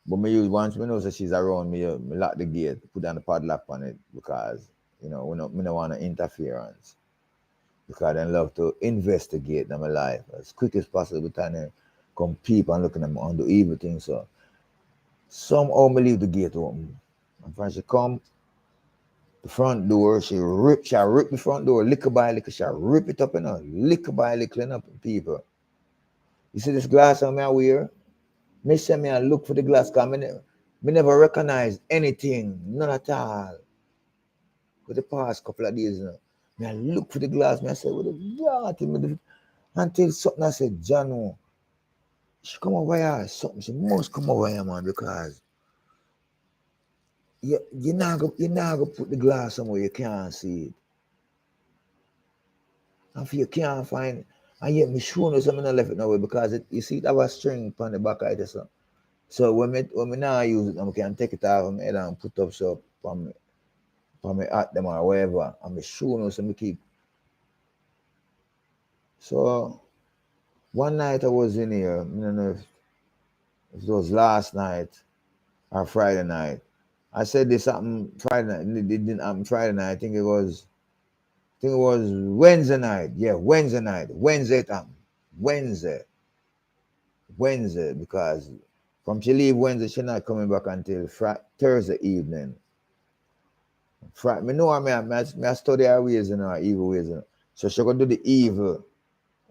But me use once me know that she's around me, me lock the gate, put down the padlock on it because, you know, me don't want interference. Because I love to investigate in my life as quick as possible, trying to come peep and looking at me on the evil things. So somehow me leave the gate open. And when she come, the front door, she rip the front door, lick by lick, she rip it up, you know, lick by lick, up people. You see this glass on me I wear? Me say me I look for the glass because me never recognize anything, none at all. For the past couple of days, you know. Me I look for the glass, me I say, what the God? Until something I said, John, she come over here, something, she must come over here, man, because you're not gonna put the glass somewhere you can't see it. And if you can't find it, and yet me sure no something not left it nowhere because you see it have a string on the back of it. So when me now use it, I can take it off my head and put up so from me at them or whatever. And me sure no so me keep. So one night I was in here, I don't know if it was last night or Friday night. I said this happened Friday night. It didn't happen Friday night. I think it was Wednesday night. Yeah, Wednesday night. Wednesday it happened. Wednesday. Wednesday, because from she leave Wednesday, she not coming back until Thursday evening. Me know her, I study her ways, her evil ways. So she gonna do the evil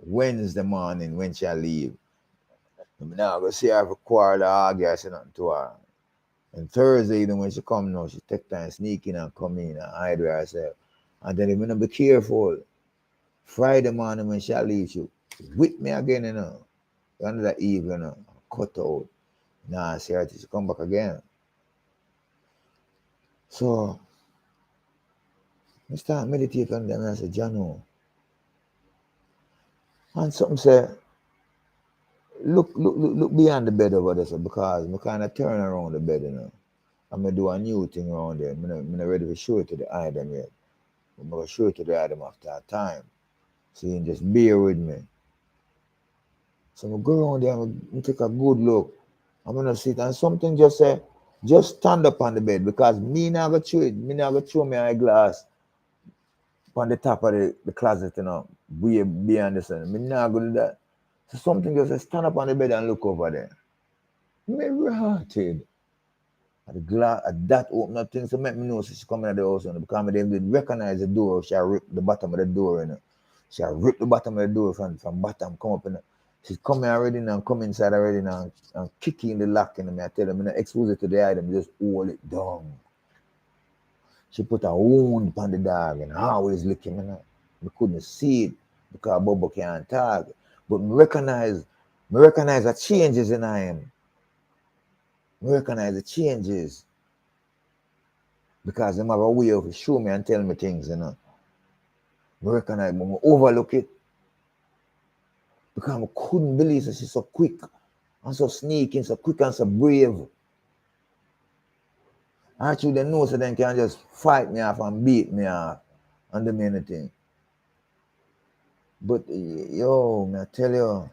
Wednesday morning when she leave. I'm now go see her for quarter argue or say nothing to her. And Thursday evening when she come now, she take time sneak in and come in and hide herself. And then if you not be careful, Friday morning when she leave, she whip me again, Under that evening, cut out. Nah, see her till she come back again. So I start meditate on them and I say, Jano. And something say, look beyond the bed over there, so because I kind of turn around the bed, I'm going to do a new thing around there. I'm not ready to show it to the item yet. I'm going to show it to the item after a time. So you can just bear with me. So I go around there and take a good look. I'm going to sit and something just say, just stand up on the bed because me not going to chew it. Me not going to throw my eyeglass on the top of the closet, way beyond the sun. Me not going to do that. So something just say, stand up on the bed and look over there. Me rotted. The glass, that open up thing, so make me know she's coming at the house, because they did recognize the door. She ripped the bottom of the door, She ripped the bottom of the door from bottom, come up, She's coming already now, come inside already now, and kicking the lock, I tell them, expose it to the item, just hold it down. She put a wound on the dog and always licking me. We couldn't see it because Bobo can't talk. But me recognize the changes in him. Me recognize the changes. Because them have a way of show me and tell me things, I recognize, but I overlook it. Because I couldn't believe that she's so quick and so sneaking, so quick and so brave. Actually, they know so they can just fight me off and beat me off and do me anything. But, yo, I tell you,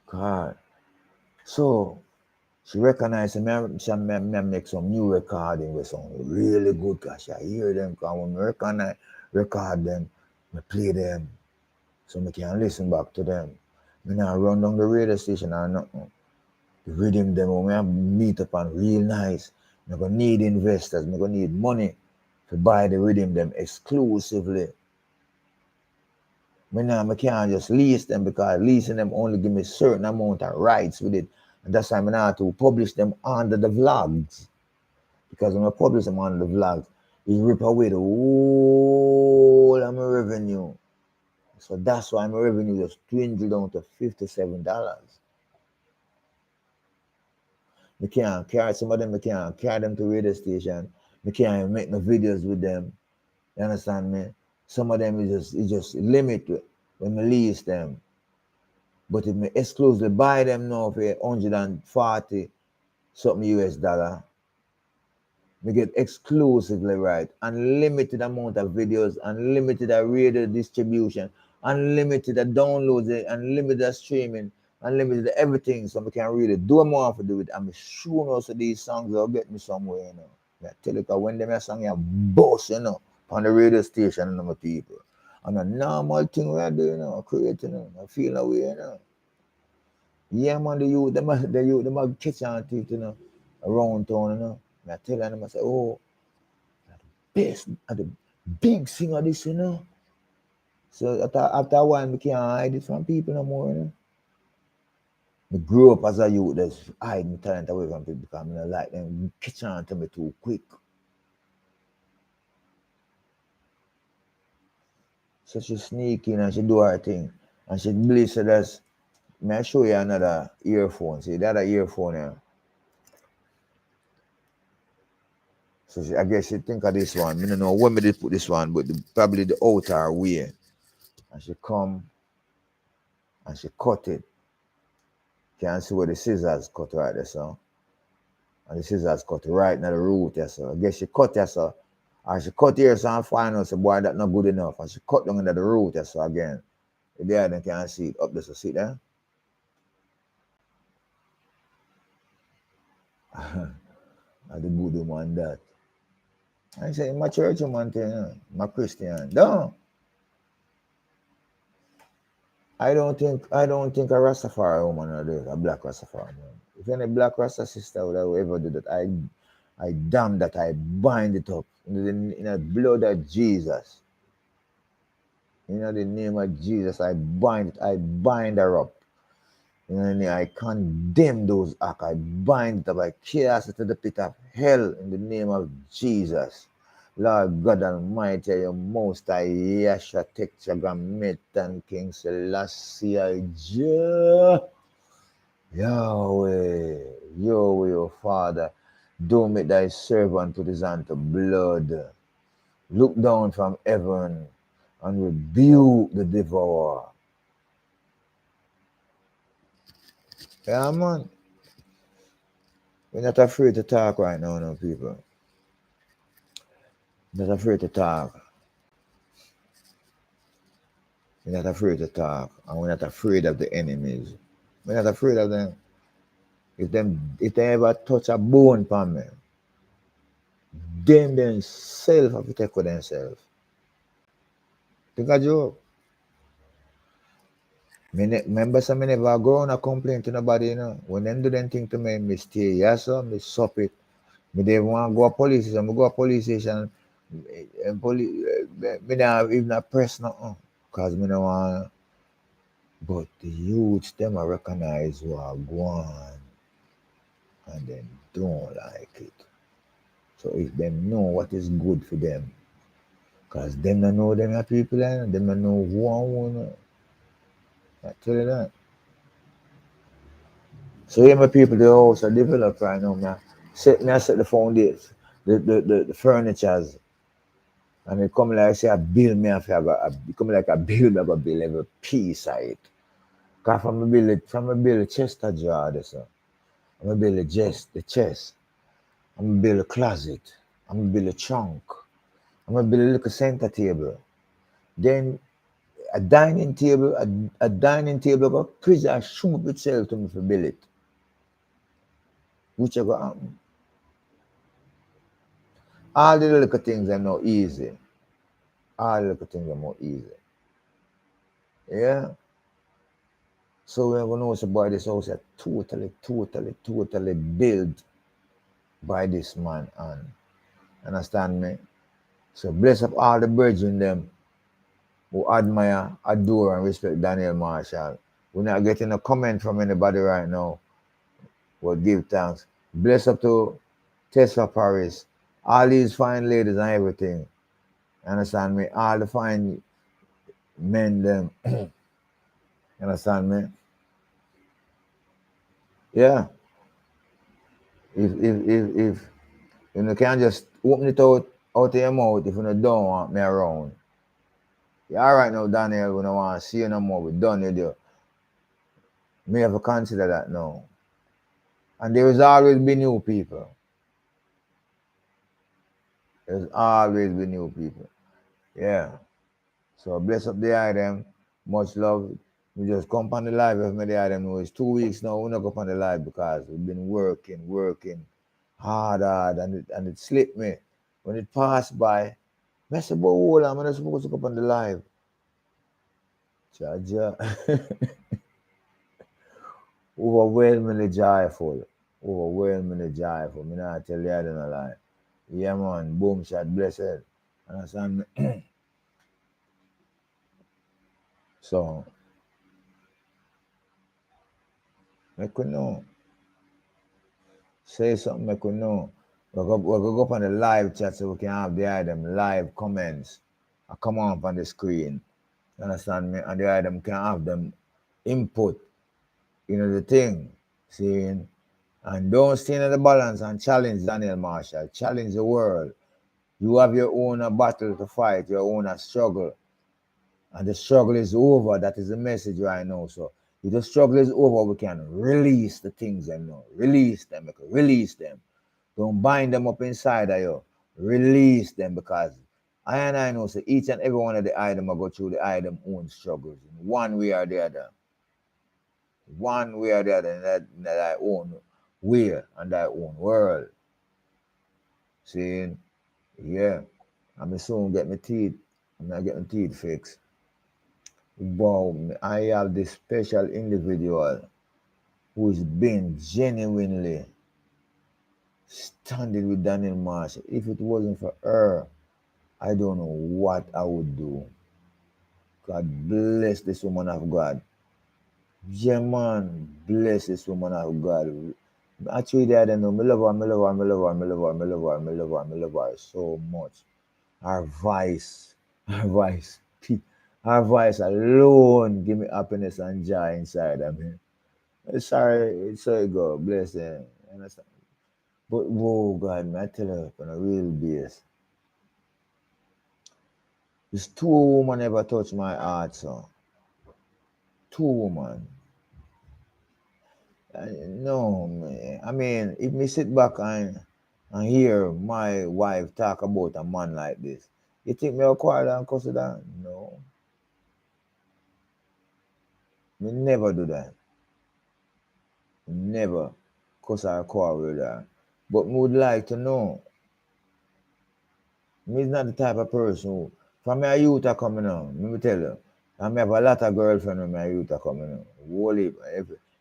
God. So, she recognized me, she make some new recording with some really good, because I hear them, because when I record them, I play them, so I can listen back to them. I now run down the radio station or nothing. The rhythm them, when I meet up on real nice, I'm going to need investors, I'm going to need money to buy the rhythm them exclusively. I can't just lease them, because leasing them only give me a certain amount of rights with it. And that's why I'm not to publish them under the vlogs. Because when I publish them under the vlogs, it rip away the whole of my revenue. So that's why my revenue just dwindled down to $57. I can't carry some of them, I can't carry them to radio station. I can't even make no videos with them. You understand me? Some of them is just limited when I lease them. But if I exclusively buy them now for 140 something US dollar, we get exclusively right, unlimited amount of videos, unlimited radio distribution, unlimited downloads, unlimited streaming, unlimited everything, so we can really do more to do it. I'm sure also these songs will get me somewhere, I tell you, because when them song you boss, on the radio station, my people. And a normal thing we are doing, creating, I feel that way, Yeah, man, the youth, them are catch on to it, around town, I tell them, I say, oh, best, the big singer this, So after a while, I can't hide it from people no more, I grew up as a youth that's hiding talent away from people because I like them catch on to me too quick. So she sneak in and she do her thing. And she believes that may I show you another earphone. See that earphone here? So I guess she think of this one. I don't know when me did put this one, but probably the outer way. And she come and she cut it. Can see where the scissors cut right there, so. And the scissors cut right in the root there, so. I guess she cut there, so. And she cut here, so I find out, so boy, that's not good enough. And she cut down into the root there, so again. There, they can see it up there, so see there? I the good woman that. I say, my church woman thing, my Christian. No. I don't think a Rastafari woman or this, a black Rastafari woman. If any black Rasta sister would have ever do that, I damn that I bind it up in the blood of Jesus. In the name of Jesus, I bind her up. I condemn those acts. I bind it up. I cast it to the pit of hell in the name of Jesus. Lord God Almighty, your most I Yasha Tekchagram and King Selassie Yahweh, Yahweh, O Father, do make thy servant put his hand to blood. Look down from heaven and rebuke the devourer. Yeah, man. We're not afraid to talk right now, no people. We're not afraid to talk. We're not afraid to talk. And we're not afraid of the enemies. We're not afraid of them. If they ever touch a bone from me, them themselves have to take for themselves. Think a joke. Remember some me never go on a complaint to nobody, you know. When them do them thing to me, me stay, yes sir, me sup it. Me they want to go to police station, me go to police station, and police, me not even a press nothing. Because me don't want, but the youths, them I recognize who are gone and then don't like it. So if them know what is good for them, because them don't know them are people and them don't know who and who. I tell you that. So here my people, the house are developed right now. I set the foundation, the furnitures, and it come like say I build me it come like a build every piece of it. Cause from a build a chest of drawer this. I'm gonna build the chest. I'm gonna build a closet. I'm gonna build a trunk. I'm gonna build a little center table. Then a dining table, a dining table got prison shoot up itself to me for build it. Which I go happen. All the little things are not easy. All the little things are more easy. Yeah. So we're gonna know about this house is totally built by this man and understand me? So bless up all the brethren them who admire, adore, and respect Daniel Marshall. We're not getting a comment from anybody right now. We'll give thanks. Bless up to Tessa Paris, all these fine ladies and everything. Understand me? All the fine men them. Understand me? Yeah. If you can't just open it out of your mouth if you don't want me around. Yeah, all right now, Daniel, we don't want to see you no more. We're done with you. Me have to consider that now. And there will always be new people. There's always be new people. Yeah. So bless up the item. Much love. We just come on the live with me the item. It's 2 weeks now. We're not go on the live because we've been working hard, and it slipped me. When it passed by, I said, but hold on, I'm not supposed to go on the live. Jaja. Overwhelmingly joyful. Overwhelmingly joyful. Me not tell you I don't lie. Yeah, man. Boom shot, blessed. Understand me? So, make we know. Say something, make we know. We're going to go up on the live chat so we can have the item live comments. Come on the screen. You understand me? And the item can have them input. You know the thing. Seeing And don't stand in the balance and challenge Daniel Marshall. Challenge the world. You have your own battle to fight, your own struggle. And the struggle is over. That is the message right now. So if the struggle is over, we can release the things and know. Release them. Release them. Don't bind them up inside of you. Release them because I know so each and every one of the item I go through the item own struggles in one way or the other. One way or the other in that I own way and I own world. See? Yeah. I'm soon get my teeth. I'm not getting teeth fixed. Wow, I have this special individual who's been genuinely standing with Daniel Marshall. If it wasn't for her, I don't know what I would do. God bless this woman of God. Yeah, man, bless this woman of God. Actually, I don't know. I love her, I love her, I love her, I love her, I love her, I love her, I love her so much. Her voice, her voice, her voice alone give me happiness and joy inside of me. Sorry, sorry, God, bless them. Understand? But whoa, God, man, I tell you, on a real base, this two woman ever touch my heart, so two woman. No, man. I mean, if me sit back and hear my wife talk about a man like this, you think me a quiet and cuss it down? No, me never do that. Never cuss or quarrel with her. But me would like to know. Me is not the type of person who, from my youth are coming on, let me tell you, I have a lot of girlfriends when my youth are coming on. Wholly,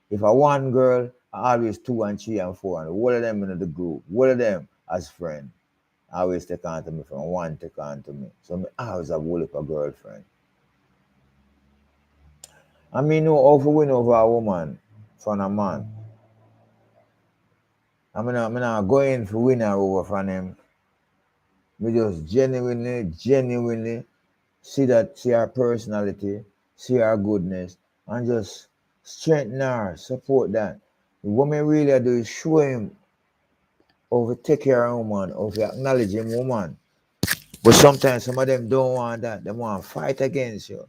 if I one girl, I always two and three and four, and all of them in the group, all of them as friends. Always take on to me from one take on to me. So I always have whole heap of girlfriend. I mean know how to win over a woman from a man. I'm not going to win her over from him. We just genuinely see her personality, see her goodness, and just strengthen her, support that. What me really do is show him how to take care of a woman, how to acknowledge him woman. But sometimes some of them don't want that. They want to fight against you.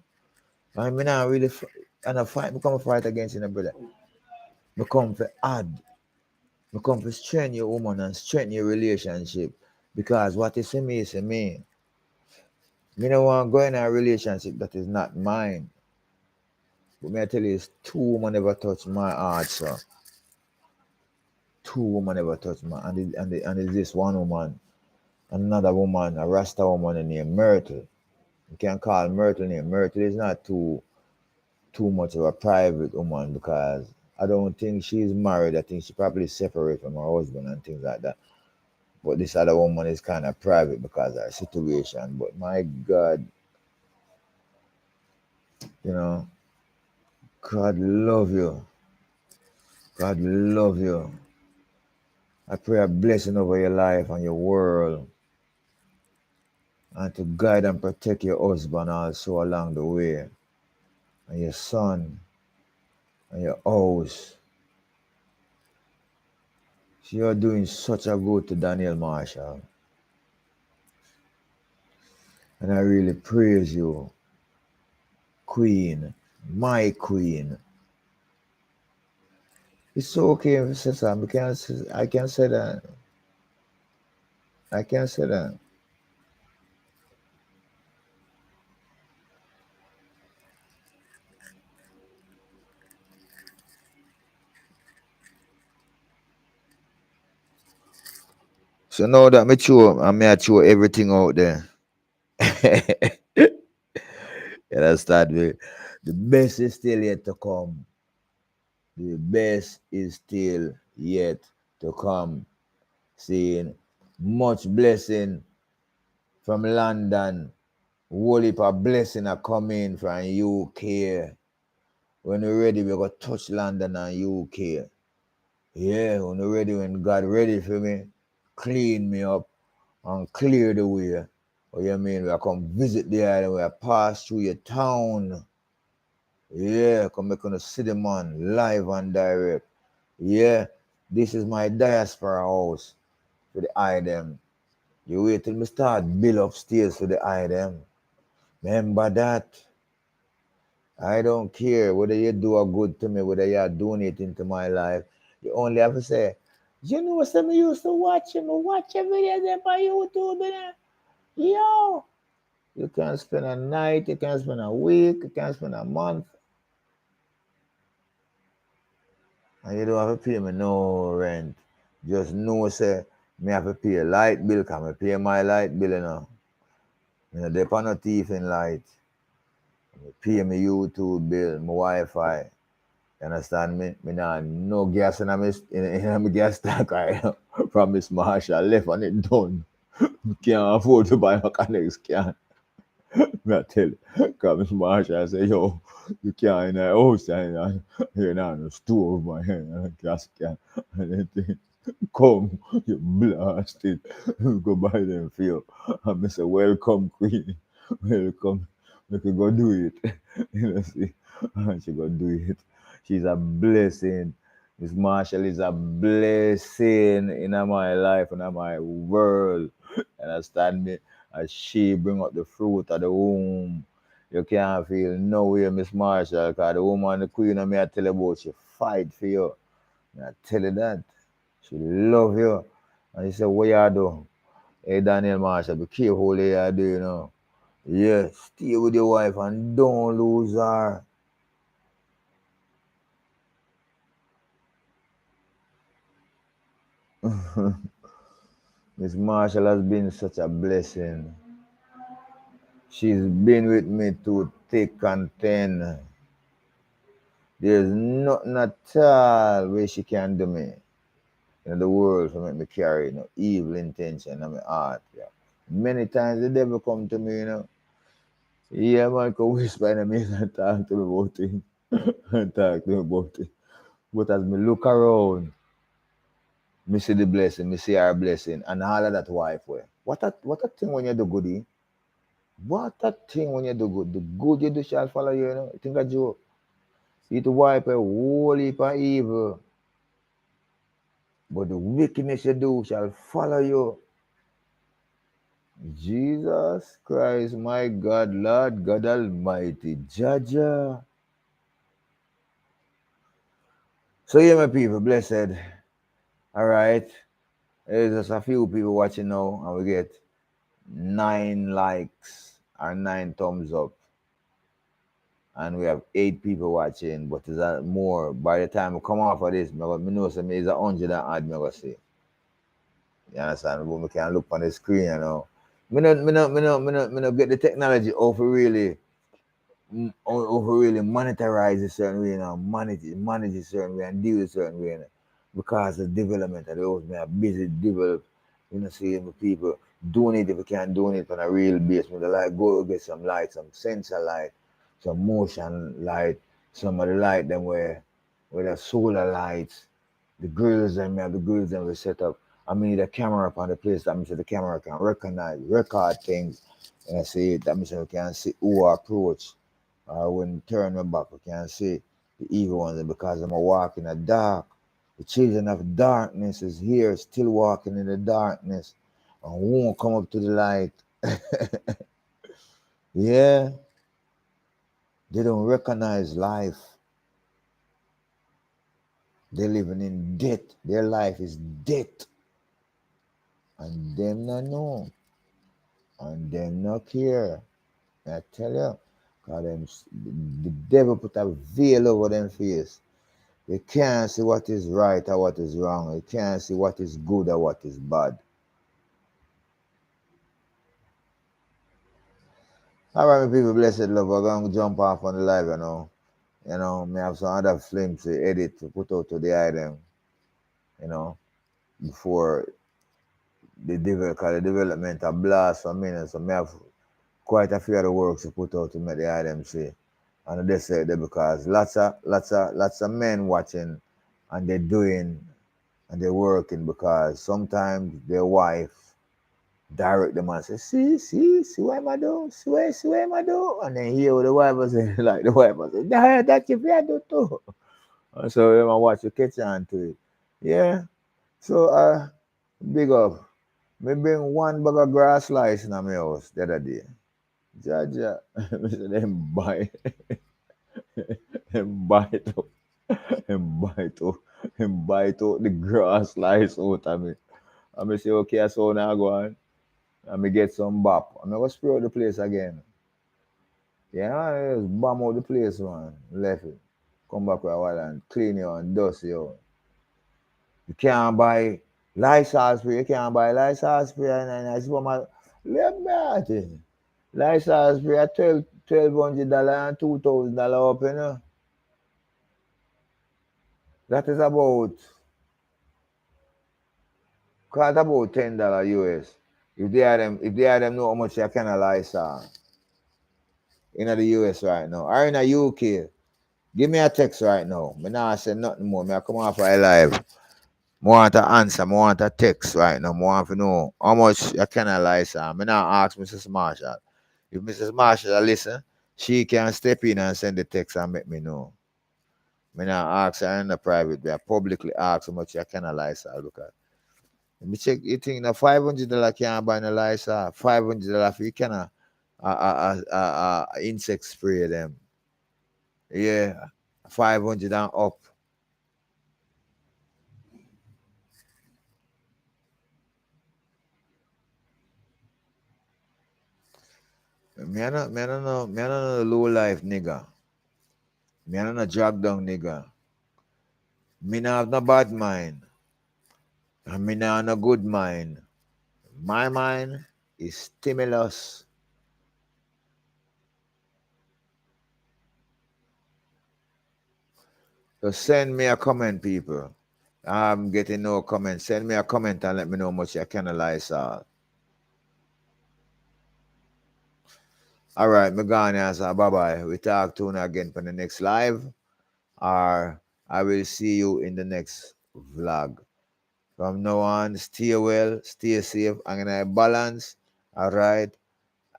I mean, I really, and a fight, become a fight against you, brother. Become to add, become to strengthen your woman and strengthen your relationship. Because what is me is me. Me don't want to go in a relationship that is not mine. But me I tell you, it's two women never touch my heart, sir. Two women never touch my and it's this one woman, another woman, a Rasta woman named Myrtle. You can call Myrtle name. Myrtle is not too much of a private woman because I don't think she's married. I think she probably separated from her husband and things like that. But this other woman is kind of private because of her situation. But my God, you know, God love you. God love you. I pray a blessing over your life and your world and to guide and protect your husband also along the way and your son and your house. So you're doing such a good to Daniel Marshall. And I really praise you, Queen, my Queen. It's okay if I say something. I can say that. I can say that. So now that I may throw everything out there. And I start with the best is still yet to come. The best is still yet to come. Seeing much blessing from London. Whole heap of blessing are coming from UK. When we're ready, we're gonna touch London and UK. Yeah, when we're ready, when God ready for me, clean me up and clear the way. What you mean? We come visit the island, we pass through your town. Yeah, come make on the city man live and direct. Yeah, This is my diaspora house for the item. You wait till me start build upstairs for the item. Remember that. I don't care whether you do a good to me, whether you are donating to my life. You only have to say, you know, some used to watch him, watch a video there on YouTube. Yo, you can spend a night, you can spend a week, you can spend a month, and you don't have to pay me no rent. Just know, say, me have to pay a light bill, can I pay my light bill, you know. You know, they pay no thief in light. Me pay me YouTube bill, my Wi-Fi. You understand me? Me nah no gas in my gas tank right now. From Miss Marshall left and it done. Can't afford to buy mechanics, can't. Me I tell you. Cause Miss Marshall say, yo, you can't in the house and you're not in the stove, my hand, gas can. And then thing, come, you blast it. Go buy them for you. And I say, welcome, Queen. Welcome. You can go do it. You know, see? And she go do it. She's a blessing. Miss Marshall is a blessing in my life and in my world. Understand me? As she bring up the fruit of the womb. You can't feel no way, Miss Marshall, because the woman, the queen of me, I tell you about, she fight for you. I tell you that. She love you. And she said, what you do? Hey, Daniel Marshall, be careful what you do, you know. Yeah, stay with your wife and don't lose her. Miss Marshall has been such a blessing. She's been with me through thick and thin. There's nothing at all where she can do me in the world to make me carry no evil intention in my heart. Yeah. Many times the devil come to me, you know. Yeah, man, come whisper in me and talk to me about it. And talk to me about it. But as me look around, me see the blessing, me see our blessing, and all of that wife way. What a thing when you do goodie. What a thing when you do good. The good you do shall follow you, you know. You think a joke. You to wipe a whole heap of evil. But the wickedness you do shall follow you. Jesus Christ, my God, Lord God Almighty, Jaja. So yeah, my people, blessed. All right. There's just a few people watching now, and we get 9 likes or 9 thumbs up. And we have 8 people watching, but there's more. By the time we come off of this, I know some is 100 and odd, me go see. You understand? But we can look on the screen, you know. Me no get the technology over really over really monetize a certain way, you know, manage a certain way and deal a certain way, you know, because of development of those me are busy develop, you know, seeing people donate if we can donate on a real base. We like go get some light, some sensor light, some motion light, some of the light them where the solar lights, the grills and me have the grills them we set up. I mean the camera up on the place that means the camera can record things and I see that means we can see who approach when you turn my back, we can see the evil ones because I'm a walk in the dark. The children of darkness is here, still walking in the darkness and won't come up to the light. Yeah, they don't recognize life. They're living in death. Their life is death. And them not know. And them not care. I tell you, because the devil put a veil over them face. You can't see what is right or what is wrong. You can't see what is good or what is bad. All right, my people, blessed love. We're going to jump off on the live, you know. You know, may have some other films to edit to put out to the item, you know, before the development of blast for minutes. So may have quite a few other works to put out to make the item see. And they say that because lots of men watching and they're doing and they're working because sometimes their wife direct them and say, see what am I do? See what am I do? And then hear what the wife was saying, like the wife was saying, nah, that's your I do too. And so them I watch you catch on to it. Yeah. So big up. Me bring one bag of grass slice in my house the other day. Jaja. Me say them buy them bite out. Them bite out. Them bite out the grass slice out of me. And me say, okay, so now go on. And me get some bop. And I go spray out the place again. Yeah, I just bomb out the place, man. Left it. Come back with a while and clean you and dust you. You can't buy Lysol spray. You can't buy Lysol spray. And I see what my let me at it. Lysol spray at $1,200 and $2,000 up, you know. That is about $10 US. If they had them know how much you can Lysol in the US right now. Or in the UK. Give me a text right now. Me not say nothing more. Me I come off a live. More want to answer. More want to text right now. More want to know how much you can Lysol. Me not ask Mrs. Marshall. If Mrs. Marshall listen, she can step in and send the text and make me know. Me not ask her in the private. I publicly ask how much you can Lysol because let me check. You think the $500 can't buy the Lysol? $500 for you can insect spray them. Yeah, 500 and up. Me I don't know low life nigga. Me I don't know drop down nigga. Me not have no bad mind. And me not have no good mind. My mind is stimulus. So send me a comment, people. I'm getting no comment. Send me a comment and let me know how much you can Lysol. All right, me gone answer. Bye bye. We talk to you again for the next live. Or I will see you in the next vlog. From now on, stay well, stay safe, and I balance. All right.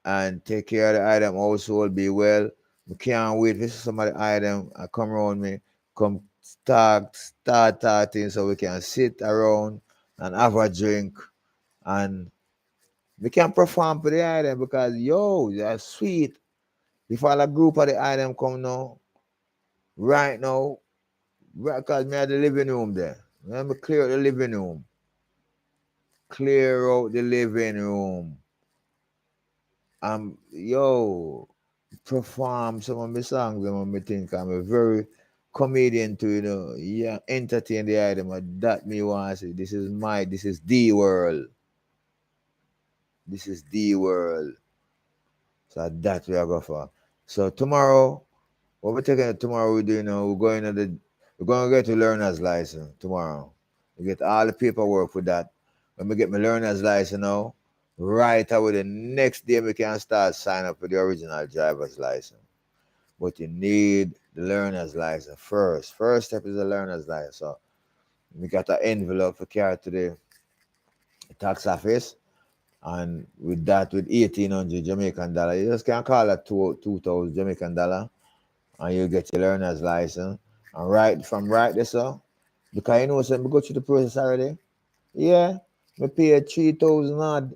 And take care of the item household, be well. We can't wait for some of the item come around me, come start talking so we can sit around and have a drink and we can perform for the item because yo, they're sweet. If all a group of the item come now, right now, right, because me at the living room there. Let me clear out the living room. Clear out the living room. Yo, perform some of my songs and I think I'm a very comedian to, yeah, entertain the item. That me want to say. This is the world. This is the world. So that we are going for. So tomorrow, what we're taking tomorrow, we're going to get to learner's license tomorrow. We get all the paperwork for that. When we get my learner's license now, right away the next day we can start sign up for the original driver's license. But you need the learner's license first. First step is the learner's license. So we got an envelope for carry to the tax office. And with that, with 1,800 Jamaican dollar, you just can call it 2,000 Jamaican dollar and you get your learner's license. And right there, so, because you know, so we go through the process already. Yeah, we pay 3,000 odd.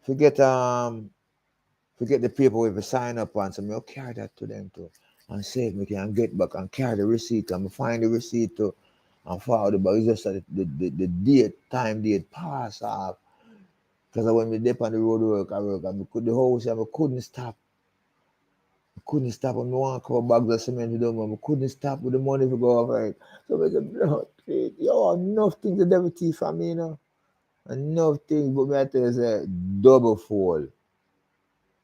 Forget the paper we sign up on, so I'll carry that to them too. And see if we can get back and carry the receipt and find the receipt too and forward it. But it's just that the date pass off. Because when we dip on the road work, the house I couldn't stop. I couldn't stop and I want to cover bags of cement with them. I couldn't stop with the money to go over it. So I said, no, yo, enough things the devil teeth from me, Enough things, but me I tell you, say, double fold.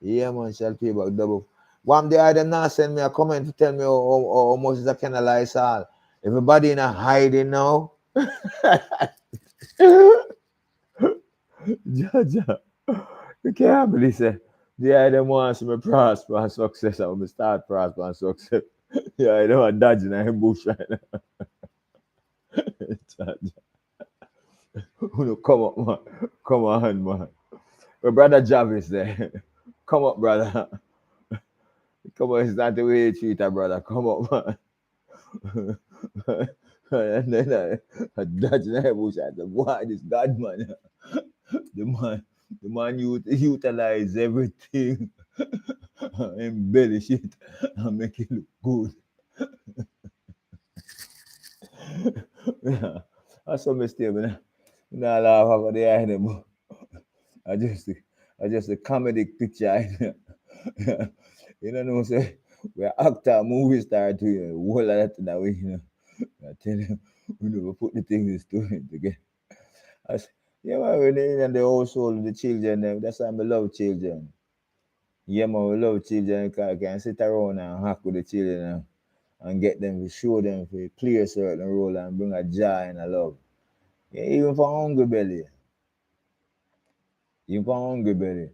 Yeah, man, shall pay back double. One day I them not send me a comment to tell me how much is a kind of Lysol. Everybody in a hiding now. Jaja, you can't believe it. The item wants me prosper and success. I will start prosper and success. Yeah, I know I'm dodging in bush right now. Jaja. Come up, man. Come on, man. My brother Jarvis there. Come up, brother. Come on, it's not the way you treat a brother. Come up, man. And then I dodge in the bush. I said, boy, this God man, the man, the man utilize everything embellish it and make it look good. Yeah. That's some mistake, man. Nah, laugh about the idea, but I just I just a comedic picture idea. You know, say we're actor, movie star too, you know, whole lot of that way, you know. I tell you, we never put the things together. Yeah, man, when they in the household, the children, that's why I love children. Yeah, man, we love children because I can sit around and hack with the children and get them to show them to play a certain role and bring a joy and a love. Yeah, even for hungry belly. Even for hungry belly.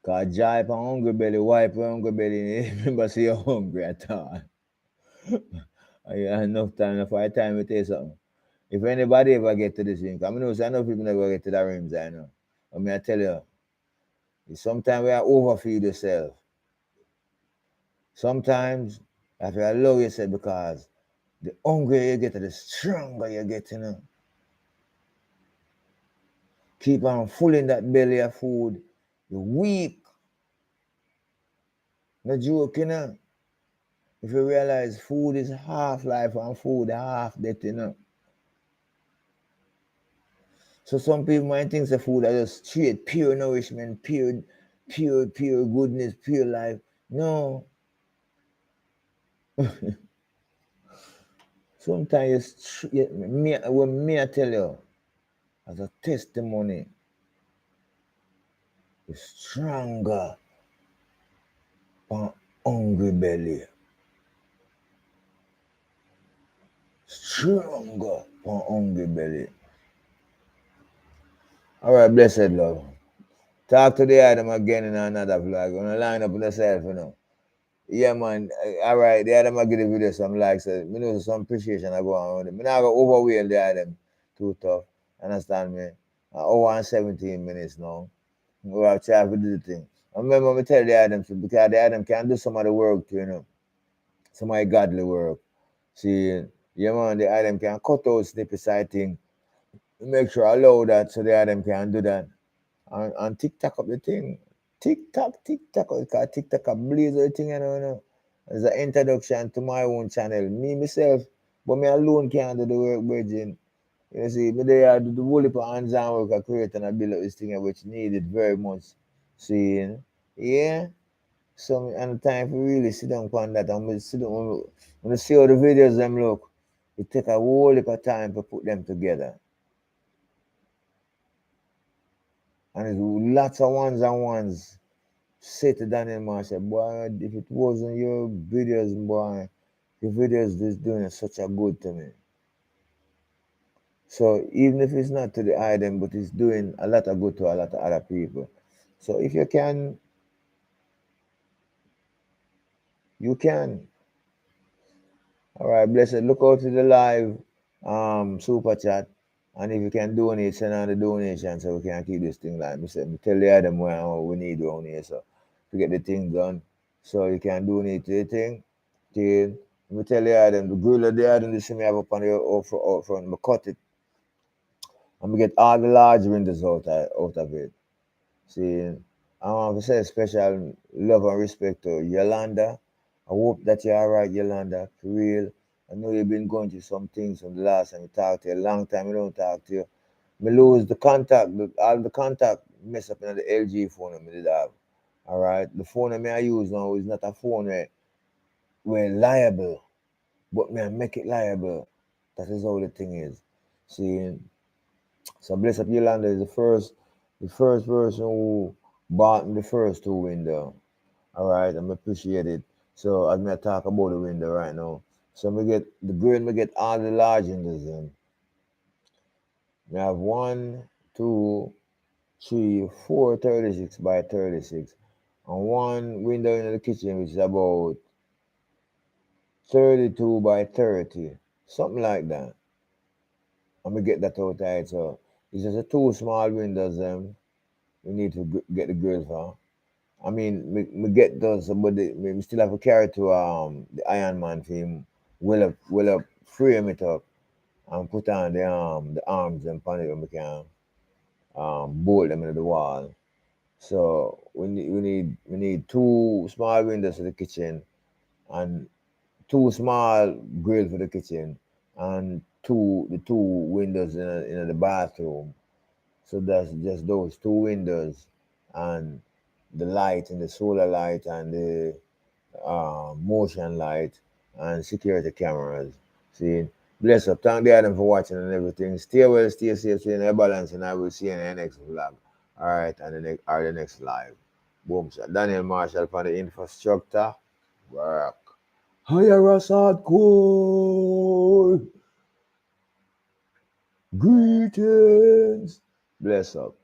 Because joy for hungry belly, wipe for hungry belly, remember say you're hungry at all. I got enough time for a time to tell you something. If anybody ever get to this thing, I know people never get to that rims, I know. I mean, I tell you, sometimes we are overfeed yourself. Sometimes you have to allow yourself because the hungrier you get, the stronger you get, you know. Keep on filling that belly of food. You're weak. No joke, you know. If you realize food is half life and food half death, you know. So some people might think the food are just straight, pure nourishment, pure goodness, pure life. No. Sometimes when I tell you, as a testimony, is stronger than hungry belly. Stronger than hungry belly. All right, blessed love. Talk to the Adam again in another vlog. Gonna line up with yourself, you know. Yeah, man. All right, the Adam I give the video some likes. Me know some appreciation I go on with it. Me not go overwhelm the Adam too tough. Understand me? An hour and 17 minutes now. We have to do the thing. I remember me tell the Adam because the Adam can do some of the work too, you know. Some of the godly work. See, yeah, man, the Adam can cut out snippy side thing. Make sure I allow that so the Adam can do that. And TikTok up the thing. TikTok, because TikTok a blaze the thing, you know. As an introduction to my own channel. Me, myself, but me alone can't do the work, Virgin. You see, me there do the whole heap of hands-on work I create and I build up this thing which needed very much. See, you know? Yeah. So, and time for really sit down on that and we sit down, when I see how the videos them look, it take a whole heap of time to put them together. And it's lots of ones and ones. Say to Daniel Marshall, boy, if it wasn't your videos, boy, your videos is doing such a good to me. So even if it's not to the item, but it's doing a lot of good to a lot of other people. So if you can, you can. All right, blessed. Look out to the live super chat. And if you can donate, send on the donation so we can keep this thing live. Me tell the item where we need down here so to get the thing done. So you can donate to the thing. Till me tell the item the grill of the item this me have up on the out front. Me cut it. And we get all the large windows out of it. See, I want to say special love and respect to Yolanda. I hope that you're all right, Yolanda, for real. I know you've been going through some things from the last time we talked to you. A long time we don't talk to you. Me lose the contact, all the contact mess up in the LG phone I did have. All right, the phone I use now is not a phone where liable, but me I make it liable. That is how the thing is. See, so Blessed Yolanda is the first person who bought me the first two window. All right, I'm appreciate it. So I'm gonna talk about the window right now. So we get the grade, we get all the large windows in. We have 1, 2, 3, 4 36 by 36. And one window in the kitchen which is about 32 by 30. Something like that. And we get that out right. So it's just a two small windows we need to get the grill for. I mean, me get those, but me still have to carry to the Iron Man film. Will up frame it up. and put on the arms and pan it when we can bolt them into the wall. So we need two small windows for the kitchen and two small grills for the kitchen and two windows in the bathroom. So that's just those two windows and the light and the solar light and the motion light and security cameras. See, bless up. Thank the Adam for watching and everything. Stay well, stay safe, stay in a balance, and I will see you in the next vlog. All right, and the next live. Boom. So Daniel Marshall for the infrastructure. Work. Hiya Rasad Cool. Greetings. Bless up.